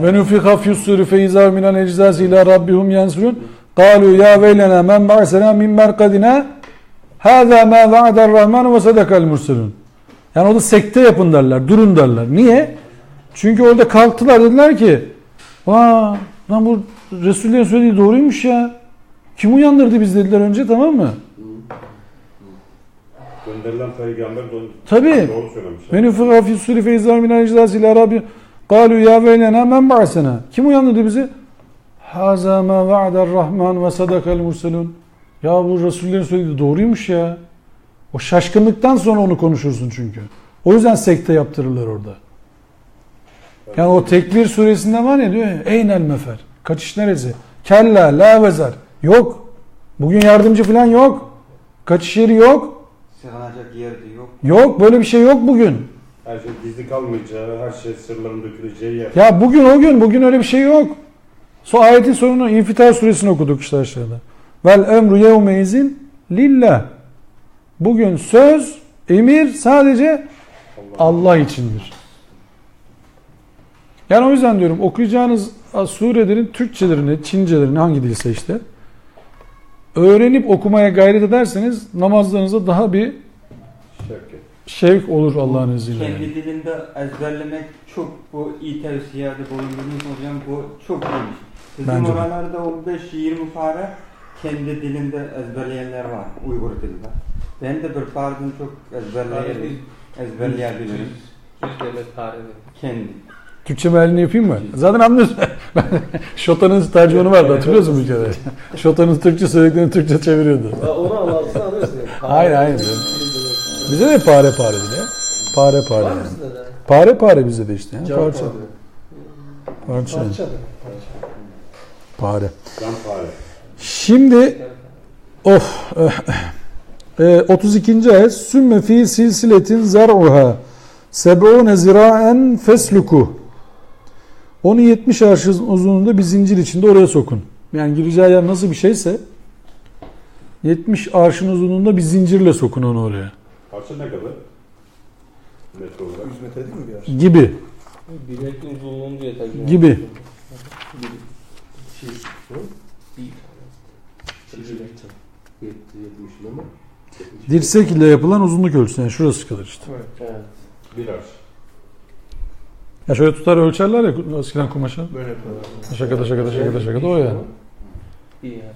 Ve nufiha fi's-suri fe izâ minel ecdâsi ilâ rabbihum yansurun. Kâlû yâ veylena men ba'senâ min merkadina hâzâ mâ va'adarrahmân ve sadakal murselûn. Yani orada sekte yapın derler, durun derler. Niye? Çünkü orada kalktılar, dediler ki lan bu Resullerin söylediği doğruymuş ya. Kim uyandırdı biz dediler önce, tamam mı? Gönderilen peygamber tabii. Doğru söylemiş. Ve nufiha fi's-suri fe izâ minel ecdâsi ilâ rabbihum. Kâlû yâ veylena men ba'senâ. Kim uyandırdı bizi? Hâzâ mâ va'adarrahmân ve sadakal murselûn. Ya bu Resullerin söylediği doğruymuş ya. O şaşkınlıktan sonra onu konuşursun çünkü. O yüzden sekte yaptırırlar orada. Yani o Tekvir suresinde var ya, diyor ya, eynel mefer. Kaçış neresi? Kella la vezer. Yok. Bugün yardımcı falan yok. Kaçış yeri yok. Sığınacak yer de yok. Yok, böyle bir şey yok bugün. Her şey gizli kalmayacağı, her şey sırların döküleceği yer. Ya bugün öyle bir şey yok. Ayetin sonunu İnfitar suresini okuduk işte aşağıda. Vel emru yevme izin lillah. Bugün söz, emir sadece Allah içindir. Yani o yüzden diyorum, okuyacağınız surelerin Türkçelerini, Çincelerini, hangi dilse işte öğrenip okumaya gayret ederseniz namazlarınızda daha bir şevk olur Allah'ın izniyle. Kendi dilinde ezberlemek çok, bu iyi tavsiyede bulunduğunuz hocam, bu çok iyiymiş. Bizim Bence de. oralarda 15-20 para kendi dilinde ezberleyenler var. Uygur dilinde. Ben de bir paredin çok ezberleyebilirim. Yüz demek parede. Kendi. Türkçe mealini yapayım mı? Zaten anlıyorsun. Şota'nın tercümanı vardı, hatırlıyorsun bu kere. Şota'nın Türkçe söylediklerini Türkçe çeviriyordu. Onu anlatsın anlıyorsun. Aynen. Bize de pare dedi ya. Pare. Var mı Yani. sizde de? Pare bizde de işte. Yani. Parça. Parça. Pare. Can fare. Şimdi 32. ayet sümme fi silsiletin zar'uha seb'une ziraen fesluku. Onu 70 arşın uzunluğunda bir zincir içinde oraya sokun. Yani gireceği yer nasıl bir şeyse 70 arşın uzunluğunda bir zincirle sokun onu oraya. Parça ne kadar? Metre olarak. 100 metre değil mi bir arası? Gibi. Bir metre uzunluğunu diye tercüme. Gibi. Dirsek ile yapılan uzunluk ölçüsü. Yani şurası kadar işte. Evet. Bir arş. Ya şöyle tutar ölçerler ya eskiden kumaşa. Böyle yapıyorlar. Şakada o yani. İyi ya.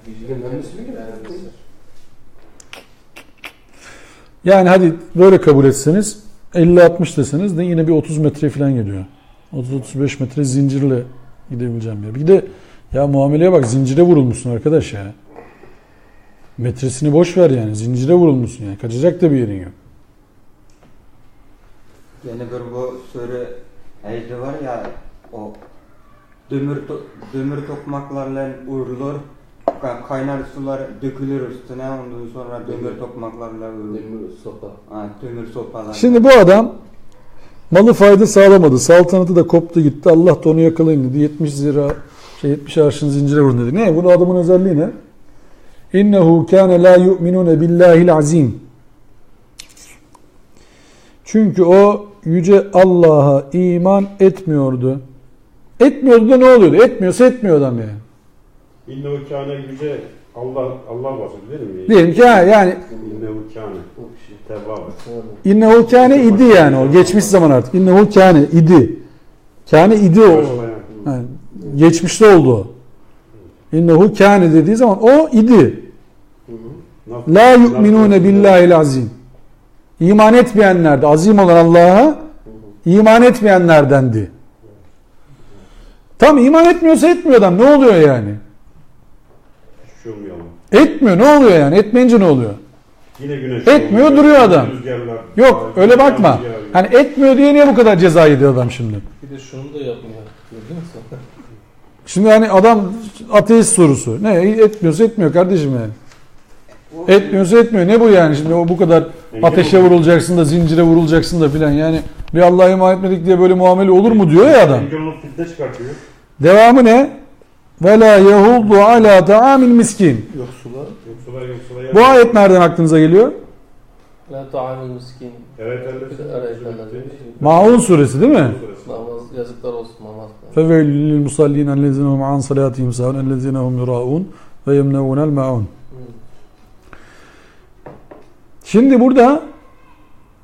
Yani hadi böyle kabul etseniz 50-60 deseniz de yine bir 30 metre falan geliyor. 30-35 metre zincirle gidebileceğim ya. Bir de ya muameleye bak, zincire vurulmuşsun arkadaş ya. Metresini boş ver yani. Zincire vurulmuşsun yani. Kaçacak da bir yerin yok. Yani bir bu sure ayeti var ya, o demir tokmaklarla vurulur, kaynar sular dökülür üstüne, ondan sonra demir tokmaklarla vurulur. Demir sopa. Ha, demir sopalar. Şimdi bu adam malı fayda sağlamadı. Saltanatı da koptu gitti. Allah da onu yakalayın dedi. 70 arşın zincire vurun dedi. Ne? Bu adamın özelliği ne? İnnehu kâne lâ yu'minûne billâhil azîm. Çünkü o yüce Allah'a iman etmiyordu. Etmiyordu da ne oluyordu? Etmiyorsa etmiyor adam yani. İnnehu kâne yüce Allah bahsediyor değil mi? Diyelim ki yani İnnehu kâne. Tevvâbe. innehu kâne idi yani o. Geçmiş zaman artık. İnnehu kâne idi. Kâne idi o. Yani geçmişte oldu o. İnnehu kâne dediği zaman o idi. La yu'minûne billâhil azîm. İman etmeyenlerdi. Azim olan Allah'a iman etmeyenlerdendi. Tam iman etmiyorsa etmiyor adam. Ne oluyor yani? Hiçbir şey olmuyor ama. Etmiyor. Ne oluyor yani? Etmeyince ne oluyor? Yine güneş. Etmiyor, duruyor adam. Rüzgarlar. Yok öyle bakma. Hani etmiyor diye niye bu kadar ceza yediyor adam şimdi? Bir de şunu da yapmıyor. Gördün mü sen? Şimdi hani adam ateist sorusu. Ne? Etmiyorsa etmiyor kardeşim yani. Etmiyorsa etmiyor. Ne bu yani? Şimdi o bu kadar ateşe vurulacaksın da zincire vurulacaksın da filan. Yani bir Allah'a iman etmedik diye böyle muamele olur mu diyor ya adam. Engel olup fitne çıkartıyor. Devamı ne? Ve la yehuddu ala ta'amil miskin. Yoksula. Yoksula Bu ayet nereden aklınıza geliyor? La ta'amil miskin. Evet. Maun suresi değil mi? Namaz, yazıklar olsun namaz. Feveylül lil musallin ellezine hum an salatihim sahun ellezine hum yuraun ve yemnevunel maun. Şimdi burada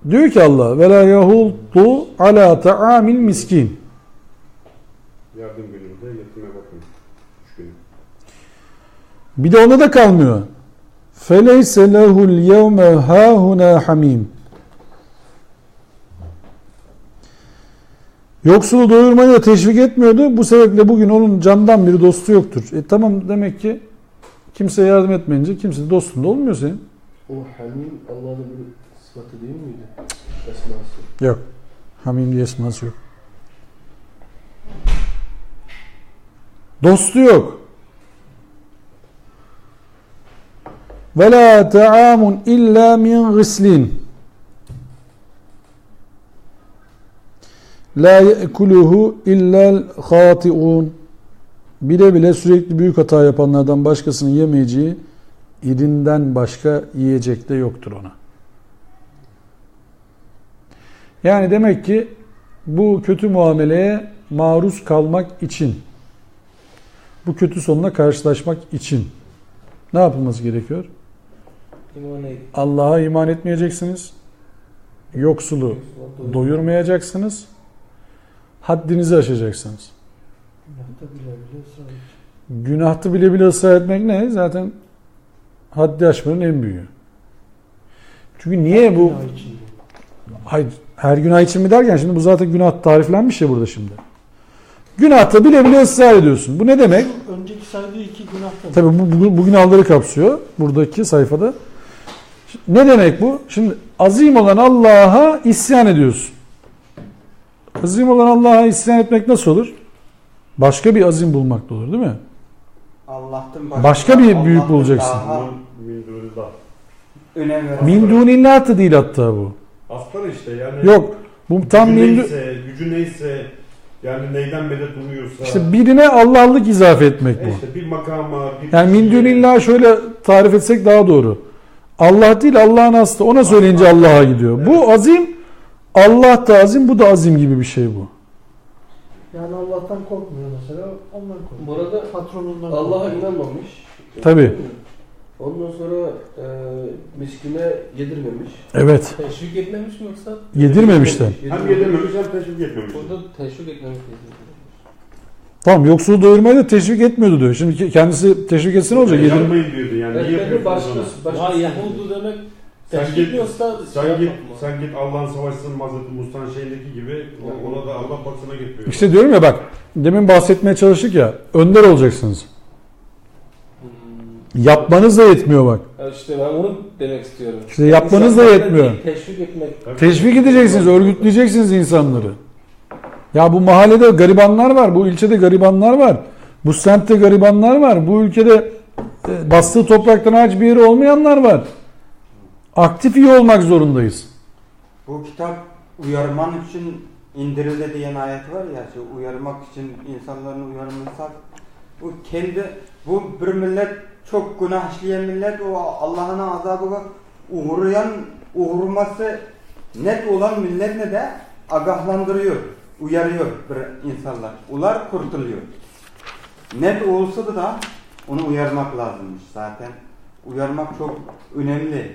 diyor ki Allah ve la yehuddu ala ta'amil miskin. Yardım gününde yetime bakın. 3 gün. Bir de onda da kalmıyor. Feleyse lehul yevme hahuna hamim. Yoksulu doyurmayı da teşvik etmiyordu. Bu sebeple bugün onun candan bir dostu yoktur. Tamam, demek ki kimseye yardım etmeyince kimse dostun da olmuyor senin. O hamim Allah'ın bir sıfatı değil miydi? Esması. Yok. Hamim diye esması yok. Dostu yok. Ve la ta'amun illa min gıslin. La ye'kuluhu illa'l khati'un. Bile bile sürekli büyük hata yapanlardan başkasının yemeyeceği irinden başka yiyecek de yoktur ona. Yani demek ki bu kötü muameleye maruz kalmak için, bu kötü sonuna karşılaşmak için ne yapılması gerekiyor? Allah'a iman etmeyeceksiniz. Yoksulu doyurmayacaksınız. Haddinizi aşacaksınız. Günahtı bile bile ısrar etmek ne? Zaten haddi aşmanın en büyüğü. Çünkü niye bu? Günah için. Hayır, her günah için mi derken şimdi bu zaten günah tariflenmiş ya burada şimdi. Günahta bile bile ısrar ediyorsun. Bu ne demek? Önceki saydığı iki günahtan. Tabii bu günahları kapsıyor buradaki sayfada. Ne demek bu? Şimdi azim olan Allah'a isyan ediyorsun. Azim olan Allah'a isyan etmek nasıl olur? Başka bir azim bulmakla olur değil mi? Allah'tan Başka bir büyük Allah'tan bulacaksın. daha Min dunillah. önem veren. Min dunillah da değil hatta bu. Aslan işte yani. Yok. Bu tam gücü min neyse, gücü neyse, yani neyden medet umuyorsa. işte birine Allah'lık izafe etmek bu. işte bir makama, bir Yani min dunillah şöyle tarif etsek daha doğru. Allah değil Allah'ın aslı. Ona söyleyince Allah'a gidiyor. Bu azim, Allah da azim, bu da azim gibi bir şey bu. Yani Allah'tan korkmuyor mesela. Ondan korkuyor. Bu arada Patronundan Allah'a korkuyor. inanmamış. Tabii. Ondan sonra miskine yedirmemiş. Evet. Teşvik etmemiş mi yoksa? Yedirmemişler. hem yedirmemiş hem teşvik etmemiş. Burada teşvik etmemiş. Tamam, yoksulu doyurmayı da teşvik etmiyordu diyor. Şimdi kendisi teşvik etse ne olacak? Yani Yedirme. yapmayın diyordu yani. Niye Evet, yapıyorsunuz onu? başka Yahudu demek Sen teşvik git, etmiyorsa sen git Allah'ın savaşsın Hazreti Musa'nın şeyindeki gibi ona da Allah baksana getiriyor. İşte diyorum ya bak, demin bahsetmeye çalıştık ya, önder olacaksınız. Yapmanız da yetmiyor bak. İşte ben onu demek istiyorum. İşte yapmanız da yetmiyor. Teşvik etmek. Teşvik edeceksiniz, örgütleyeceksiniz insanları. Ya bu mahallede garibanlar var, bu ilçede garibanlar var, bu semtte garibanlar var, bu ülkede bastığı topraktan aç bir yeri olmayanlar var. Aktif iyi olmak zorundayız. Bu kitap uyarman için indirildi diyen ayet var ya, şu uyarmak için insanların uyarılırsak, bu bir millet çok günah işleyen millet, o Allah'ın azabına uğraması net olan millet ne de agahlandırıyor, uyarıyor bir insanlar. Ular kurtuluyor. Net olsa da onu uyarmak lazımmış zaten. Uyarmak çok önemli.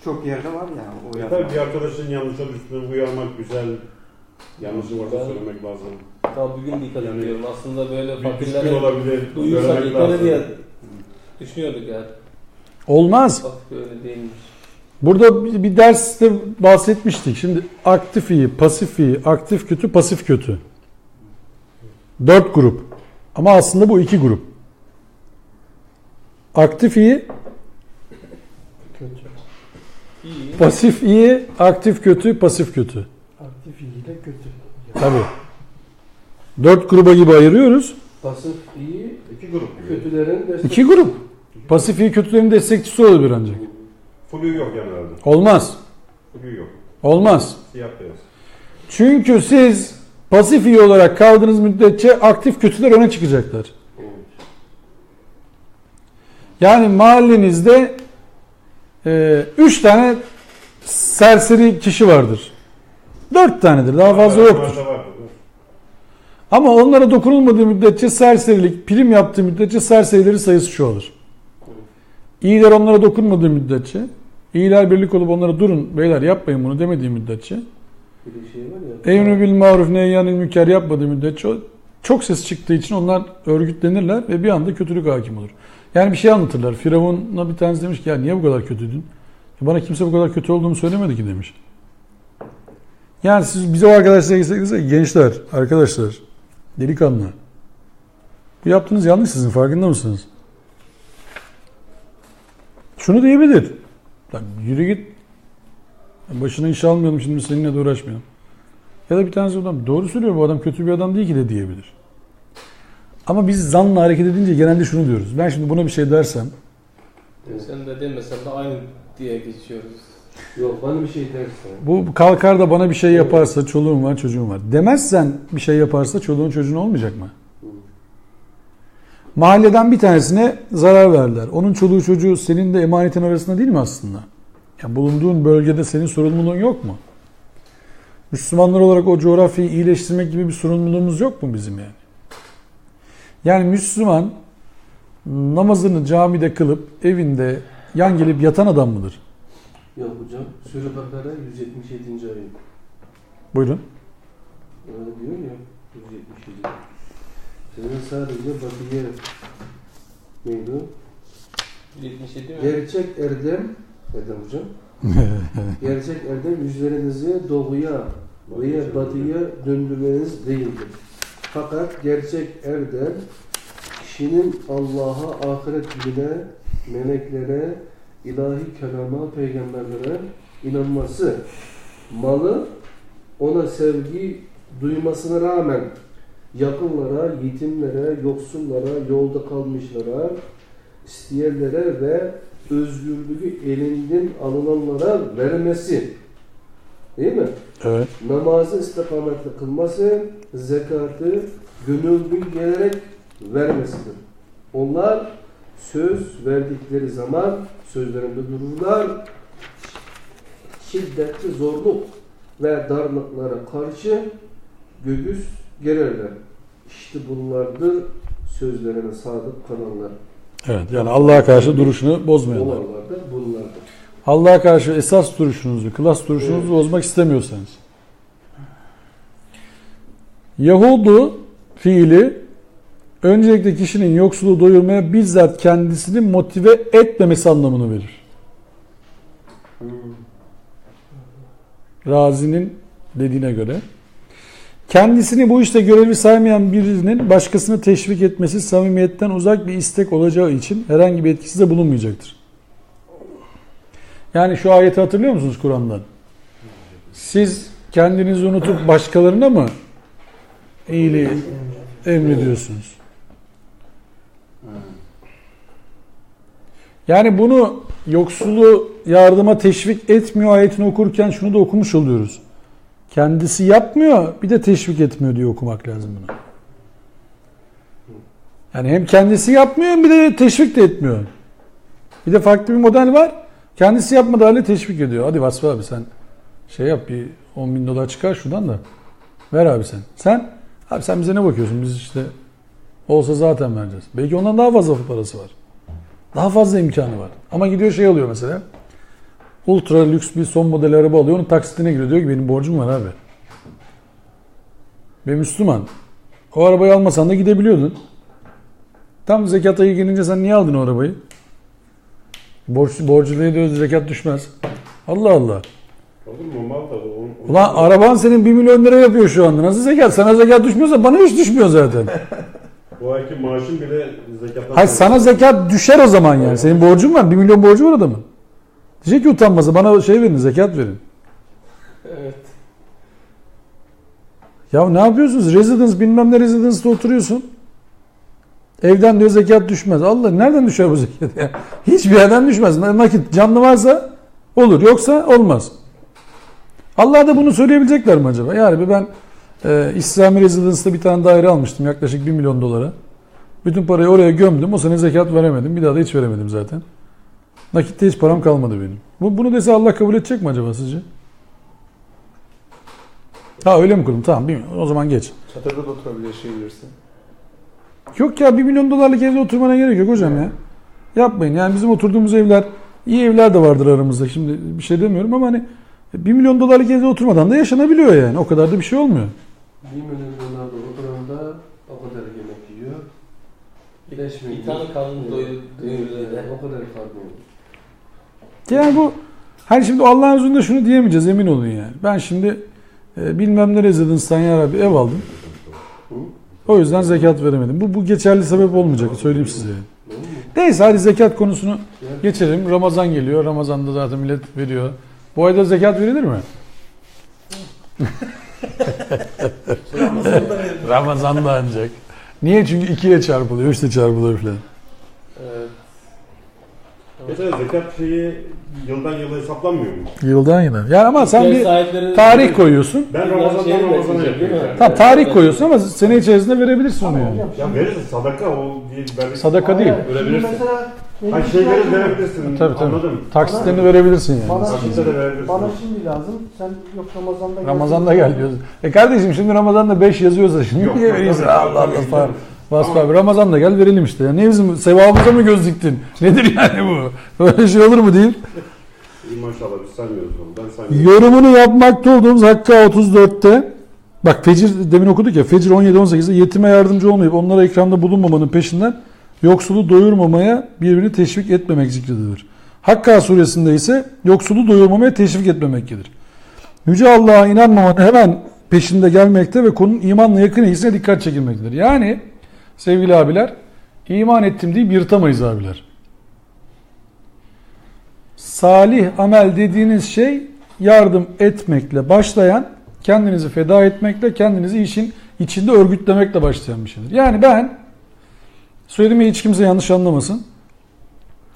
Çok yerde var ya uyarmak. Tabii bir arkadaşın yanlışa düştüğünü uyarmak güzel. Yanlışı varsa söylemek lazım. Daha bugün dikkat Yani ediyorum. Aslında böyle Bir düşkün fakirlere olabilir. duyursak Söylemek yeter lazım. diye düşünüyorduk yani. Olmaz. Bak böyle değilmiş. Burada bir derste bahsetmiştik. Şimdi aktif iyi, pasif iyi, aktif kötü, pasif kötü. 4 grup. Ama aslında bu 2 grup. Aktif iyi, Kötü. İyi. pasif iyi, aktif kötü, pasif kötü. Aktif iyi ile kötü. Tabii. 4 gruba gibi ayırıyoruz. Pasif iyi. İki grup gibi. Kötülerin destek. 2 grup. Pasif iyi kötülerin destekçisi olabilir ancak. Flu yok yani herhalde. Olmaz. Flu yok. Olmaz. Siyah beyaz. Çünkü siz pasif iyi olarak kaldığınız müddetçe aktif kötüler öne çıkacaklar. Yani mahallenizde 3 tane serseri kişi vardır. 4 tanedir. Daha fazla yoktur. Ama onlara dokunulmadığı müddetçe serserilik, prim yaptığı müddetçe serserilerin sayısı çoğalır. İyiler onlara dokunmadığı müddetçe, iyiler birlik olup onlara durun beyler yapmayın bunu demediği müddetçe, Bir de şey var ya. emri bil maruf nehyanil münker yapmadığı müddetçe çok ses çıktığı için onlar örgütlenirler ve bir anda kötülük hakim olur. Yani bir şey anlatırlar. Firavun'a bir tanesi demiş ki ya niye bu kadar kötüydün? Bana kimse bu kadar kötü olduğumu söylemedi ki demiş. Yani siz bize o arkadaşlara gitsek gençler, arkadaşlar, delikanlı. Bu yaptığınız yanlış sizin farkında mısınız? Şunu diyebilir. Lan yürü git. Başına iş almayalım şimdi seninle de uğraşmayalım. Ya da bir tanesi adam doğru söylüyor bu adam kötü bir adam değil ki de diyebilir. Ama biz zanla hareket edince genelde şunu diyoruz. Ben şimdi buna bir şey dersem Sen de demesen de aynı diye geçiyoruz. Yok bana bir şey dersen. bu kalkar da bana bir şey yaparsa çoluğum var çocuğum var. Demezsen bir şey yaparsa çoluğun çocuğun olmayacak mı? Mahalleden bir tanesine zarar verdiler. Onun çoluğu çocuğu senin de emanetin arasında değil mi aslında? Yani bulunduğun bölgede senin sorumluluğun yok mu? Müslümanlar olarak o coğrafyayı iyileştirmek gibi bir sorumluluğumuz yok mu bizim yani? Yani Müslüman namazını camide kılıp evinde yan gelip yatan adam mıdır? Yok hocam. Sure Bakara 177. ayet. Buyurun. Öyle diyor ya. 177. Senin sadece batıya neydi o? 77 mi? Gerçek erdem hocam. Gerçek erdem yüzlerinizi doğuya veya batıya döndürmeniz değildir. Fakat gerçek erdem kişinin Allah'a, ahiret gününe, meleklere, ilahi kelama, peygamberlere inanması, malı ona sevgi duymasına rağmen yakınlara, yetimlere, yoksullara, yolda kalmışlara, isteyenlere ve özgürlüğü elinden alınanlara vermesi. Değil mi? Evet. Namazı istikametli kılması, zekatı gönüllü gelerek vermesidir. Onlar söz verdikleri zaman sözlerinde dururlar. Şiddetli zorluk ve darlıklara karşı göğüs gererler. İşte bunlardır sözlerine sadık kalanlar. Evet, yani Allah'a karşı duruşunu bozmayanlar. Olanlardır, bunlardır. Allah'a karşı esas duruşunuzu, klas duruşunuzu bozmak istemiyorsanız. Yahudu fiili öncelikle kişinin yoksulu doyurmaya bizzat kendisini motive etmemesi anlamını verir. Razi'nin dediğine göre kendisini bu işte görevli saymayan birinin başkasını teşvik etmesi samimiyetten uzak bir istek olacağı için herhangi bir etkisi de bulunmayacaktır. Yani şu ayeti hatırlıyor musunuz Kur'an'dan? Siz kendinizi unutup başkalarına mı iyiliği emrediyorsunuz? Yani bunu yoksulu yardıma teşvik etmiyor ayetini okurken şunu da okumuş oluyoruz. Kendisi yapmıyor, bir de teşvik etmiyor diye okumak lazım bunu. Yani hem kendisi yapmıyor, bir de teşvik de etmiyor. Bir de farklı bir model var. Kendisi yapmadığı halde teşvik ediyor. Hadi Vasfi abi sen şey yap, bir 10.000 dolar çıkar şuradan da. Ver abi sen. Sen? Abi sen bize ne bakıyorsun? Biz işte olsa zaten vereceğiz. Belki ondan daha fazla parası var. Daha fazla imkanı var. Ama gidiyor şey alıyor mesela. Ultra lüks bir son model araba alıyor. Onun taksitine giriyor. Diyor ki benim borcum var abi. Ben Müslüman. O arabayı almasan da gidebiliyordun. Tam zekat ayı gelince sen niye aldın o arabayı? Borçluya diyor zekat düşmez. Allah Allah. Olur mu? Mal da Ulan araban senin 1 milyon lira yapıyor şu anda. Nasıl zekat? Sana zekat düşmüyorsa bana hiç düşmüyor zaten. bu ayki maaşın bile zekattan... Hayır sana zekat düşer o zaman yani. Senin borcun var. 1 milyon borcu var adamın. Diyecek ki utanmasa bana şey verin, zekat verin. Evet. Ya ne yapıyorsunuz? Residence bilmem ne residence'da oturuyorsun. Evden diyor zekat düşmez. Allah nereden düşer bu zekat ya? Hiçbir yerden düşmez. Nakit canlı varsa olur. Yoksa olmaz. Allah da bunu söyleyebilecekler mi acaba? Yani ben İslami Residence'da bir tane daire almıştım yaklaşık 1 milyon dolara. Bütün parayı oraya gömdüm. O sene zekat veremedim. Bir daha da hiç veremedim zaten. Nakitte hiç param kalmadı benim. Bunu dese Allah kabul edecek mi acaba sizce? Ha öyle mi kıldım? Tamam o zaman geç. Çadırda da oturabilir, yaşayabilirsin. Yok ya 1 milyon dolarlık evde oturmana gerek yok hocam ya. Yapmayın. Yani bizim oturduğumuz evler, iyi evler de vardır aramızda. Şimdi bir şey demiyorum ama hani 1 milyon dolarlık evde oturmadan da yaşanabiliyor yani. O kadar da bir şey olmuyor. 1 milyon dolarda oturanda o kadar yemek yiyor. İyileşmiyor. Bir tane karnını doyuruyor. O kadar karnı olur. Yani bu hani şimdi Allah'ın huzurunda şunu diyemeyeceğiz emin olun yani. Ben şimdi bilmem ne rezidanstan ya Rabbi ev aldım. O yüzden zekat veremedim. Bu geçerli sebep olmayacak söyleyeyim size. Neyse hadi zekat konusunu geçelim. Ramazan geliyor. Ramazan'da zaten millet veriyor. Bu ayda zekat verilir mi? Ramazan'da ancak. Niye? Çünkü 2'ye çarpılıyor, 3'te çarpılıyor falan. Evet. Mesela zekat şeyi yıldan yıla hesaplanmıyor mu? Yıldan yıla. Yani ama sen bir tarih koyuyorsun. Ben Ramazan'dan Ramazan'a yapıyorum. Tamam tarih koyuyorsun ama sene içerisinde verebilirsin onu yani. Ya verirsin sadaka o değil. Sadaka değil. Verebilirsin. Mesela Hayır şeyleri verebilirsin. Tabii. Anladım. Taksitlerini verebilirsin yani. Taksitleri de verebilirsin. bana şimdi lazım. Sen yok Ramazan'da gel. Ramazan'da gel diyorsun. Kardeşim şimdi Ramazan'da 5 yazıyorsa şimdi Yok, niye yok, veriyorsun? tabii, Allah Allah tabii, falan. tabii. Vasfi abi Ramazan'da gel verelim işte. Ya ne bizim sevabımıza mı göz diktin? Nedir yani bu? Böyle şey olur mu değil? İyi maşallah biz saymıyoruz onu. Ben saymıyorum. Yorumunu yapmakta olduğumuz Hakka 34'te bak Fecir demin okuduk ya Fecir 17-18'de yetime yardımcı olmayıp onlara ikramda bulunmamanın peşinden yoksulu doyurmamaya birbirini teşvik etmemek zikredilir. Hakka suresinde ise yoksulu doyurmamaya teşvik etmemektedir. Yüce Allah'a inanmamanın hemen peşinde gelmekte ve konunun imanla yakın ilgisine dikkat çekilmektedir. Yani sevgili abiler, iman ettim deyip yırtamayız abiler. Salih amel dediğiniz şey yardım etmekle başlayan, kendinizi feda etmekle, kendinizi işin içinde örgütlemekle başlayan bir şeydir. Yani ben, söylediğimi hiç kimse yanlış anlamasın,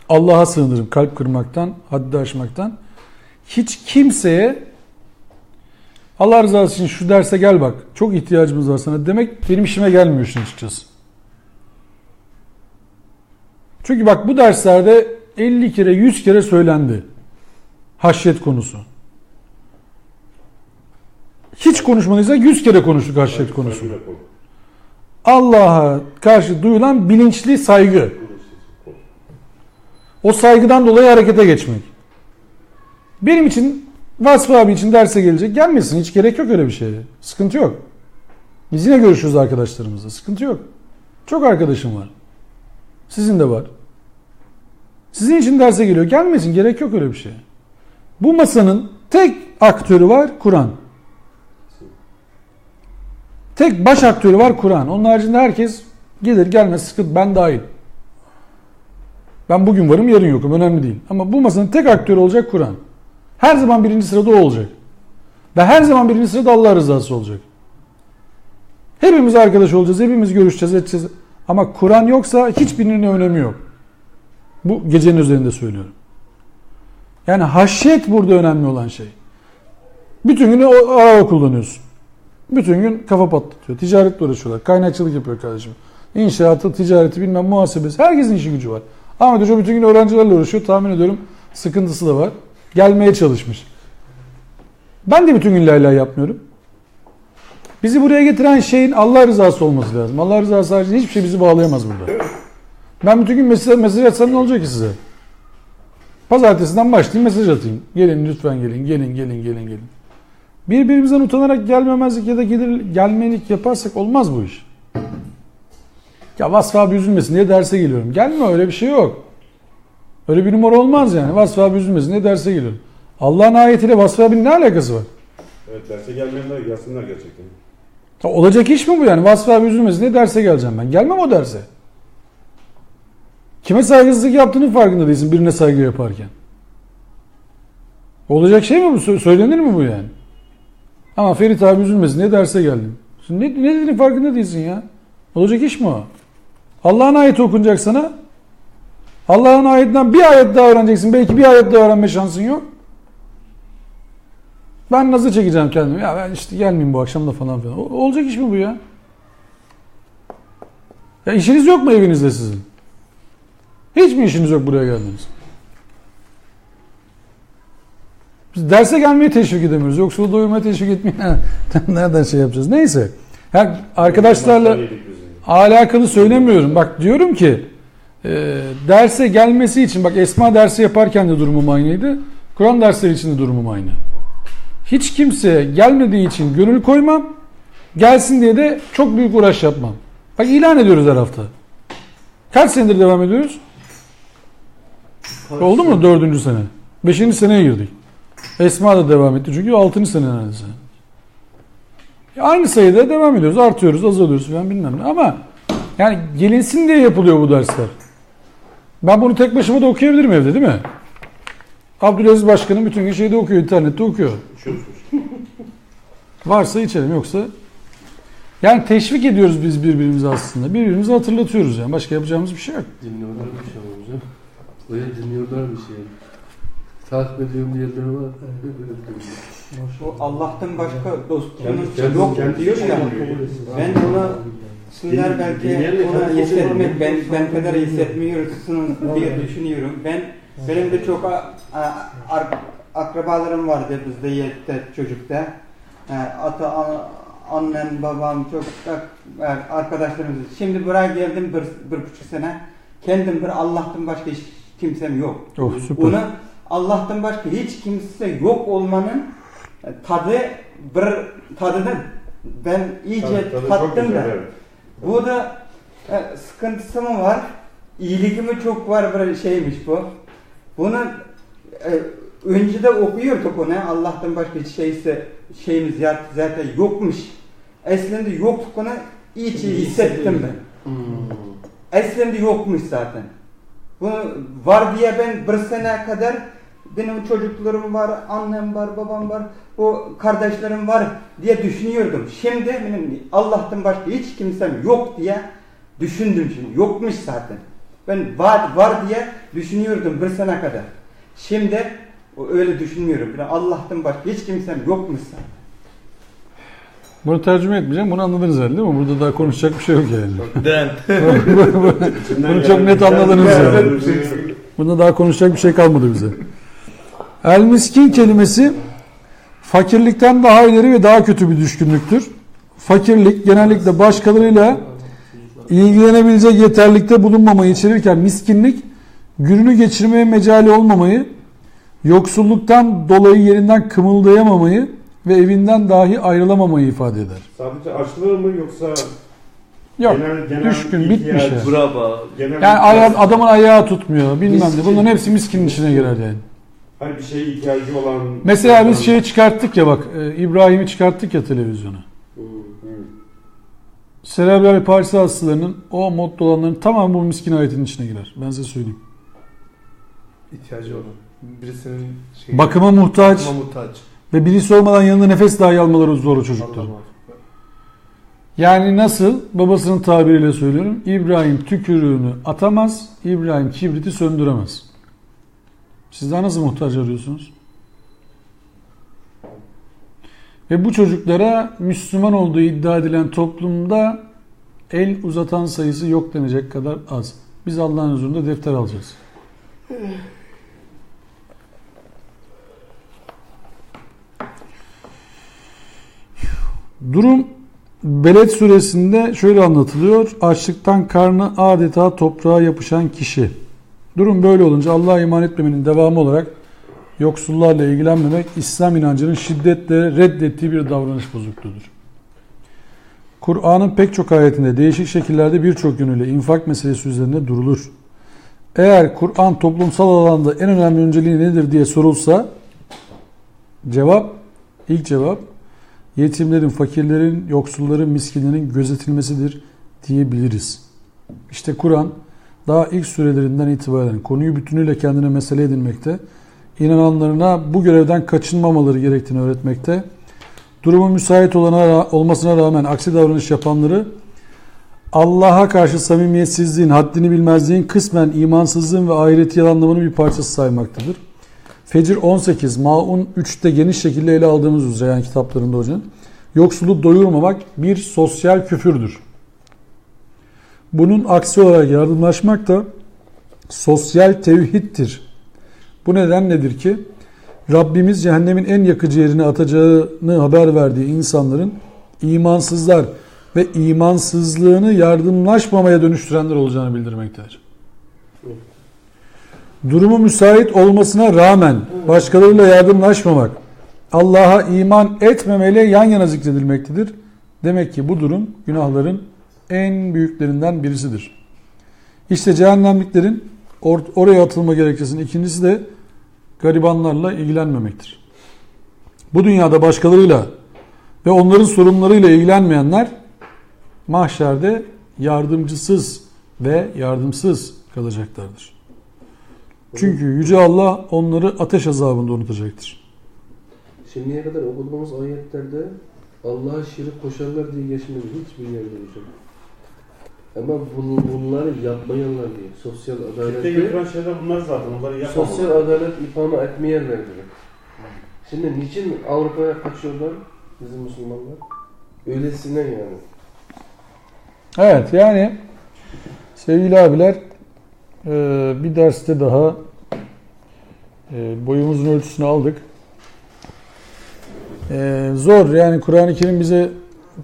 Allah'a sığınırım kalp kırmaktan, haddi aşmaktan. Hiç kimseye Allah rızası için şu derse gel bak, çok ihtiyacımız var sana demek benim işime gelmiyor işin açıkçası. Çünkü bak bu derslerde 50 kere 100 kere söylendi haşyet konusu. Hiç konuşmadıysa 100 kere konuştuk haşyet konusu. Allah'a karşı duyulan bilinçli saygı. O saygıdan dolayı harekete geçmek. Benim için, Vasfı abi için derse gelecek. Gelmesin, hiç gerek yok öyle bir şeye. Sıkıntı yok. Biz yine görüşürüz arkadaşlarımızla. Sıkıntı yok. Çok arkadaşım var. Sizin de var. Sizin için derse geliyor. Gelmesin, gerek yok öyle bir şeye. Bu masanın tek aktörü var Kur'an. Tek baş aktörü var Kur'an. Onun haricinde herkes gelir gelmez sıkıntı, ben dahil. Ben bugün varım yarın yokum, önemli değil. Ama bu masanın tek aktörü olacak Kur'an. Her zaman birinci sırada o olacak. Ve her zaman birinci sırada Allah rızası olacak. Hepimiz arkadaş olacağız, hepimiz görüşeceğiz, edeceğiz. Ama Kur'an yoksa hiçbirinin önemi yok. Bu gecenin üzerinde söylüyorum. Yani haşyet burada önemli olan şey. Bütün gün araba kullanıyorsun. Bütün gün kafa patlatıyor. Ticaretle uğraşıyorlar. Kaynakçılık yapıyor kardeşim. İnşaatı, ticareti, bilmem muhasebesi. Herkesin işi gücü var. Ahmet Hoca bütün gün öğrencilerle uğraşıyor. Tahmin ediyorum sıkıntısı da var. Gelmeye çalışmış. Ben de bütün gün la ilahe yapmıyorum. Bizi buraya getiren şeyin Allah rızası olması lazım. Allah rızası haricinde hiçbir şey bizi bağlayamaz burada. Ben bütün gün mesaj atsam ne olacak ki size? Pazartesiden başlayayım mesaj atayım. Gelin lütfen gelin, gelin. Birbirimizden utanarak gelmemezlik ya da gelmelik yaparsak olmaz bu iş. Ya Vasfı abi üzülmesin diye derse geliyorum. Gelme, öyle bir şey yok. Öyle bir numara olmaz yani. Vasfı abi üzülmesin diye derse geliyorum. Allah'ın ayetiyle Vasfı abinin ne alakası var? Evet, derse gelmeyenler gelsinler gerçekten. Ya olacak iş mi bu yani? Vasfı abi üzülmesin diye derse geleceğim ben. Gelmem o derse. Kime saygısızlık yaptığının farkında değilsin birine saygı yaparken. Olacak şey mi bu? Söylenir mi bu yani? Ama Ferit abi üzülmesin diye derse geldim. Sen ne dediğinin farkında değilsin ya. Olacak iş mi o? Allah'ın ayeti okunacak sana. Allah'ın ayetinden bir ayet daha öğreneceksin. Belki bir ayet daha öğrenme şansın yok. Ben nazı çekeceğim kendime. Ya ben işte gelmeyeyim bu akşam da falan filan. Olacak iş mi bu ya? Ya işiniz yok mu evinizde sizin? Hiç mi işiniz yok buraya geldiniz? Biz derse gelmeyi teşvik edemiyoruz. Yoksulu doyurmaya teşvik etmeyi nereden şey yapacağız? Neyse. Yani arkadaşlarla alakalı söylemiyorum. Bak diyorum ki derse gelmesi için, bak Esma dersi yaparken de durumum aynıydı. Kur'an dersleri için de durumum aynı. Hiç kimse gelmediği için gönül koymam. Gelsin diye de çok büyük uğraş yapmam. Bak ilan ediyoruz her hafta. Kaç senedir devam ediyoruz? Oldu mu 4. sene? 5. seneye girdik. Esma da devam etti çünkü 6. sene neredeyse. Aynı sayıda devam ediyoruz. Artıyoruz, azalıyoruz falan bilmem ne. Ama yani gelinsin diye yapılıyor bu dersler. Ben bunu tek başıma da okuyabilirim evde değil mi? Abdülaziz Başkan'ın bütün gün şeyde okuyor, internette okuyor. Varsa içelim, yoksa yani teşvik ediyoruz biz birbirimizi aslında. Birbirimizi hatırlatıyoruz yani. Başka yapacağımız bir şey yok. Dinliyorlar bir şey hocam. Öyle dinliyorlar bir şey. Takip ediyorum diyenleri var. O Allah'tan başka dostluğunuz Kendi- yok kendi- diyor ya. Ben ona sizler belki ona hissetmek, ben kadar hissetmiyorsunuz diye düşünüyorum. Benim de çok akrabalarım vardı bizde yette çocukta. Annem, babam, çok arkadaşlarımız. Şimdi buraya geldim bir buçuk sene. Kendim bir Allah'tan başka hiç kimsem yok. Oh, süper. Onu Allah'tan başka hiç kimse yok olmanın tadıdan ben iyice Tadı çok tattım güzel, da. evet. Bu da sıkıntısı mı var? iyiliği mi çok var bir şeymiş bu. Bunu önce de okuyorduk onu. Allah'tan başka şeyimiz zaten yokmuş. Aslında yoktuk onu iyice hissettim ben. Aslında yokmuş zaten. Bunu var diye ben bir sene kadar benim çocuklarım var, annem var, babam var, o kardeşlerim var diye düşünüyordum. Şimdi benim Allah'tan başka hiç kimsem yok diye düşündüm şimdi. Yokmuş zaten. Ben var diye düşünüyordum bir sene kadar. Şimdi öyle düşünmüyorum. Yani Allah'tan başka hiç kimsem yokmuş zaten. Bunu tercüme etmeyeceğim. Bunu anladınız herhalde değil mi? Burada daha konuşacak bir şey yok yani. Bunu çok net anladınız yani. Bunda daha konuşacak bir şey kalmadı bize. El-miskin kelimesi fakirlikten daha ileri ve daha kötü bir düşkünlüktür. Fakirlik genellikle başkalarıyla ilgilenebilecek yeterlikte bulunmamayı içerirken miskinlik gününü geçirmeye mecali olmamayı, yoksulluktan dolayı yerinden kımıldayamamayı ve evinden dahi ayrılamamayı ifade eder. Sadece açlığı mı yoksa Yok, genel düşkün, bitmiş ihtiyaç, yani. Bravo. genel Yani adamın ayağı tutmuyor, bilmem ne. Miskin. Bunların hepsi miskinin içine girer yani. hani bir şeye ihtiyacı olan... Mesela biz şeyi çıkarttık ya bak, İbrahim'i çıkarttık ya televizyona. Serebral palsi hastalarının, o modda olanların tamamı bu miskin ayetinin içine girer. Ben size söyleyeyim. İhtiyacı olan. Birisinin Bakıma muhtaç bakıma muhtaç. ve birisi olmadan yanında nefes dahi almaları zor o çocuklar. Yani nasıl? Babasının tabiriyle söylüyorum. İbrahim tükürüğünü atamaz, İbrahim kibriti söndüremez. Siz daha nasıl muhtaç arıyorsunuz? Ve bu çocuklara Müslüman olduğu iddia edilen toplumda el uzatan sayısı yok denecek kadar az. Biz Allah'ın huzurunda defter alacağız. Durum Beled suresinde şöyle anlatılıyor. Açlıktan karnı adeta toprağa yapışan kişi. Durum böyle olunca Allah'a iman etmemenin devamı olarak yoksullarla ilgilenmemek İslam inancının şiddetle reddettiği bir davranış bozukluğudur. Kur'an'ın pek çok ayetinde değişik şekillerde birçok yönüyle infak meselesi üzerinde durulur. Eğer Kur'an toplumsal alanda en önemli önceliği nedir diye sorulsa ilk cevap yetimlerin, fakirlerin, yoksulların, miskinlerin gözetilmesidir diyebiliriz. İşte Kur'an daha ilk surelerinden itibaren konuyu bütünüyle kendine mesele edinmekte, inananlarına bu görevden kaçınmamaları gerektiğini öğretmekte, durumu müsait olmasına rağmen aksi davranış yapanları Allah'a karşı samimiyetsizliğin, haddini bilmezliğin, kısmen imansızlığın ve ahireti yalanlamanın bir parçası saymaktadır. Fecir 18, Maun 3'te geniş şekilde ele aldığımız üzere yani kitaplarında hocam, yoksulu doyurmamak bir sosyal küfürdür. Bunun aksi olarak yardımlaşmak da sosyal tevhiddir. Bu neden nedir ki? Rabbimiz cehennemin en yakıcı yerine atacağını haber verdiği insanların imansızlar ve imansızlığını yardımlaşmamaya dönüştürenler olacağını bildirmektedir. Durumu müsait olmasına rağmen başkalarıyla yardımlaşmamak, Allah'a iman etmemeyle yan yana zikredilmektedir. Demek ki bu durum günahların en büyüklerinden birisidir. İşte cehennemliklerin oraya atılma gerekçesinin ikincisi de garibanlarla ilgilenmemektir. Bu dünyada başkalarıyla ve onların sorunlarıyla ilgilenmeyenler mahşerde yardımcısız ve yardımsız kalacaklardır. Çünkü Yüce Allah onları ateş azabında unutacaktır. Şimdiye kadar okuduğumuz ayetlerde Allah'a şirk koşarlar diye geçmedi hiçbir yerde hocam. Ama bunları yapmayanlar diye sosyal adalet götüren şeyler bunlar zaten. Onları yapmamalı. sosyal adalet ikame etmeyenler diye. Şimdi niçin Avrupa'ya kaçıyorlar bizim Müslümanlar? Öylesine yani. Evet yani sevgili abiler bir derste daha boyumuzun ölçüsünü aldık. Zor yani Kur'an-ı Kerim bize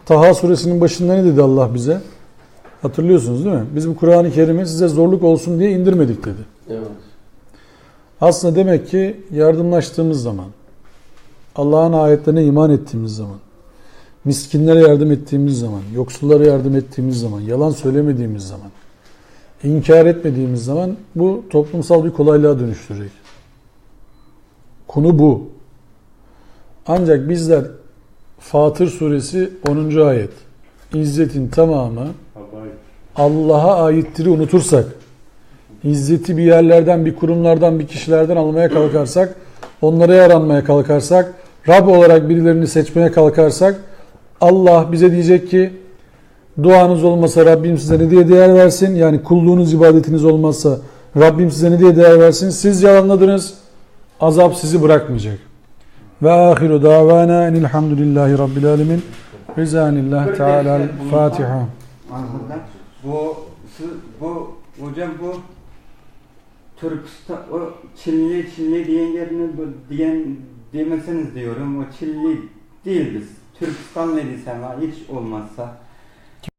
Taha suresinin başında ne dedi Allah bize? Hatırlıyorsunuz değil mi? Biz bu Kur'an-ı Kerim'i size zorluk olsun diye indirmedik dedi. Evet. Aslında demek ki yardımlaştığımız zaman, Allah'ın ayetlerine iman ettiğimiz zaman, miskinlere yardım ettiğimiz zaman, yoksullara yardım ettiğimiz zaman, yalan söylemediğimiz zaman, inkar etmediğimiz zaman bu toplumsal bir kolaylığa dönüştürecek. Konu bu. Ancak bizler Fatır suresi 10. ayet İzzetin tamamı Habayip. Allah'a aittir unutursak, izzeti bir yerlerden, bir kurumlardan, bir kişilerden almaya kalkarsak, onlara yaranmaya kalkarsak, Rab olarak birilerini seçmeye kalkarsak, Allah bize diyecek ki duanız olmasa Rabbim size ne diye değer versin? Yani kulluğunuz, ibadetiniz olmazsa Rabbim size ne diye değer versin? Siz yalanladınız, azap sizi bırakmayacak. Ve ahiru davana enilhamdülillahi rabbil alemin. Rizanillah Teala Fatiha. Anladım. Bu hocam bu Türkistan o Çinli diyen demeseniz diyorum, o Çinli değil biz. Türkistan ne desem hiç olmazsa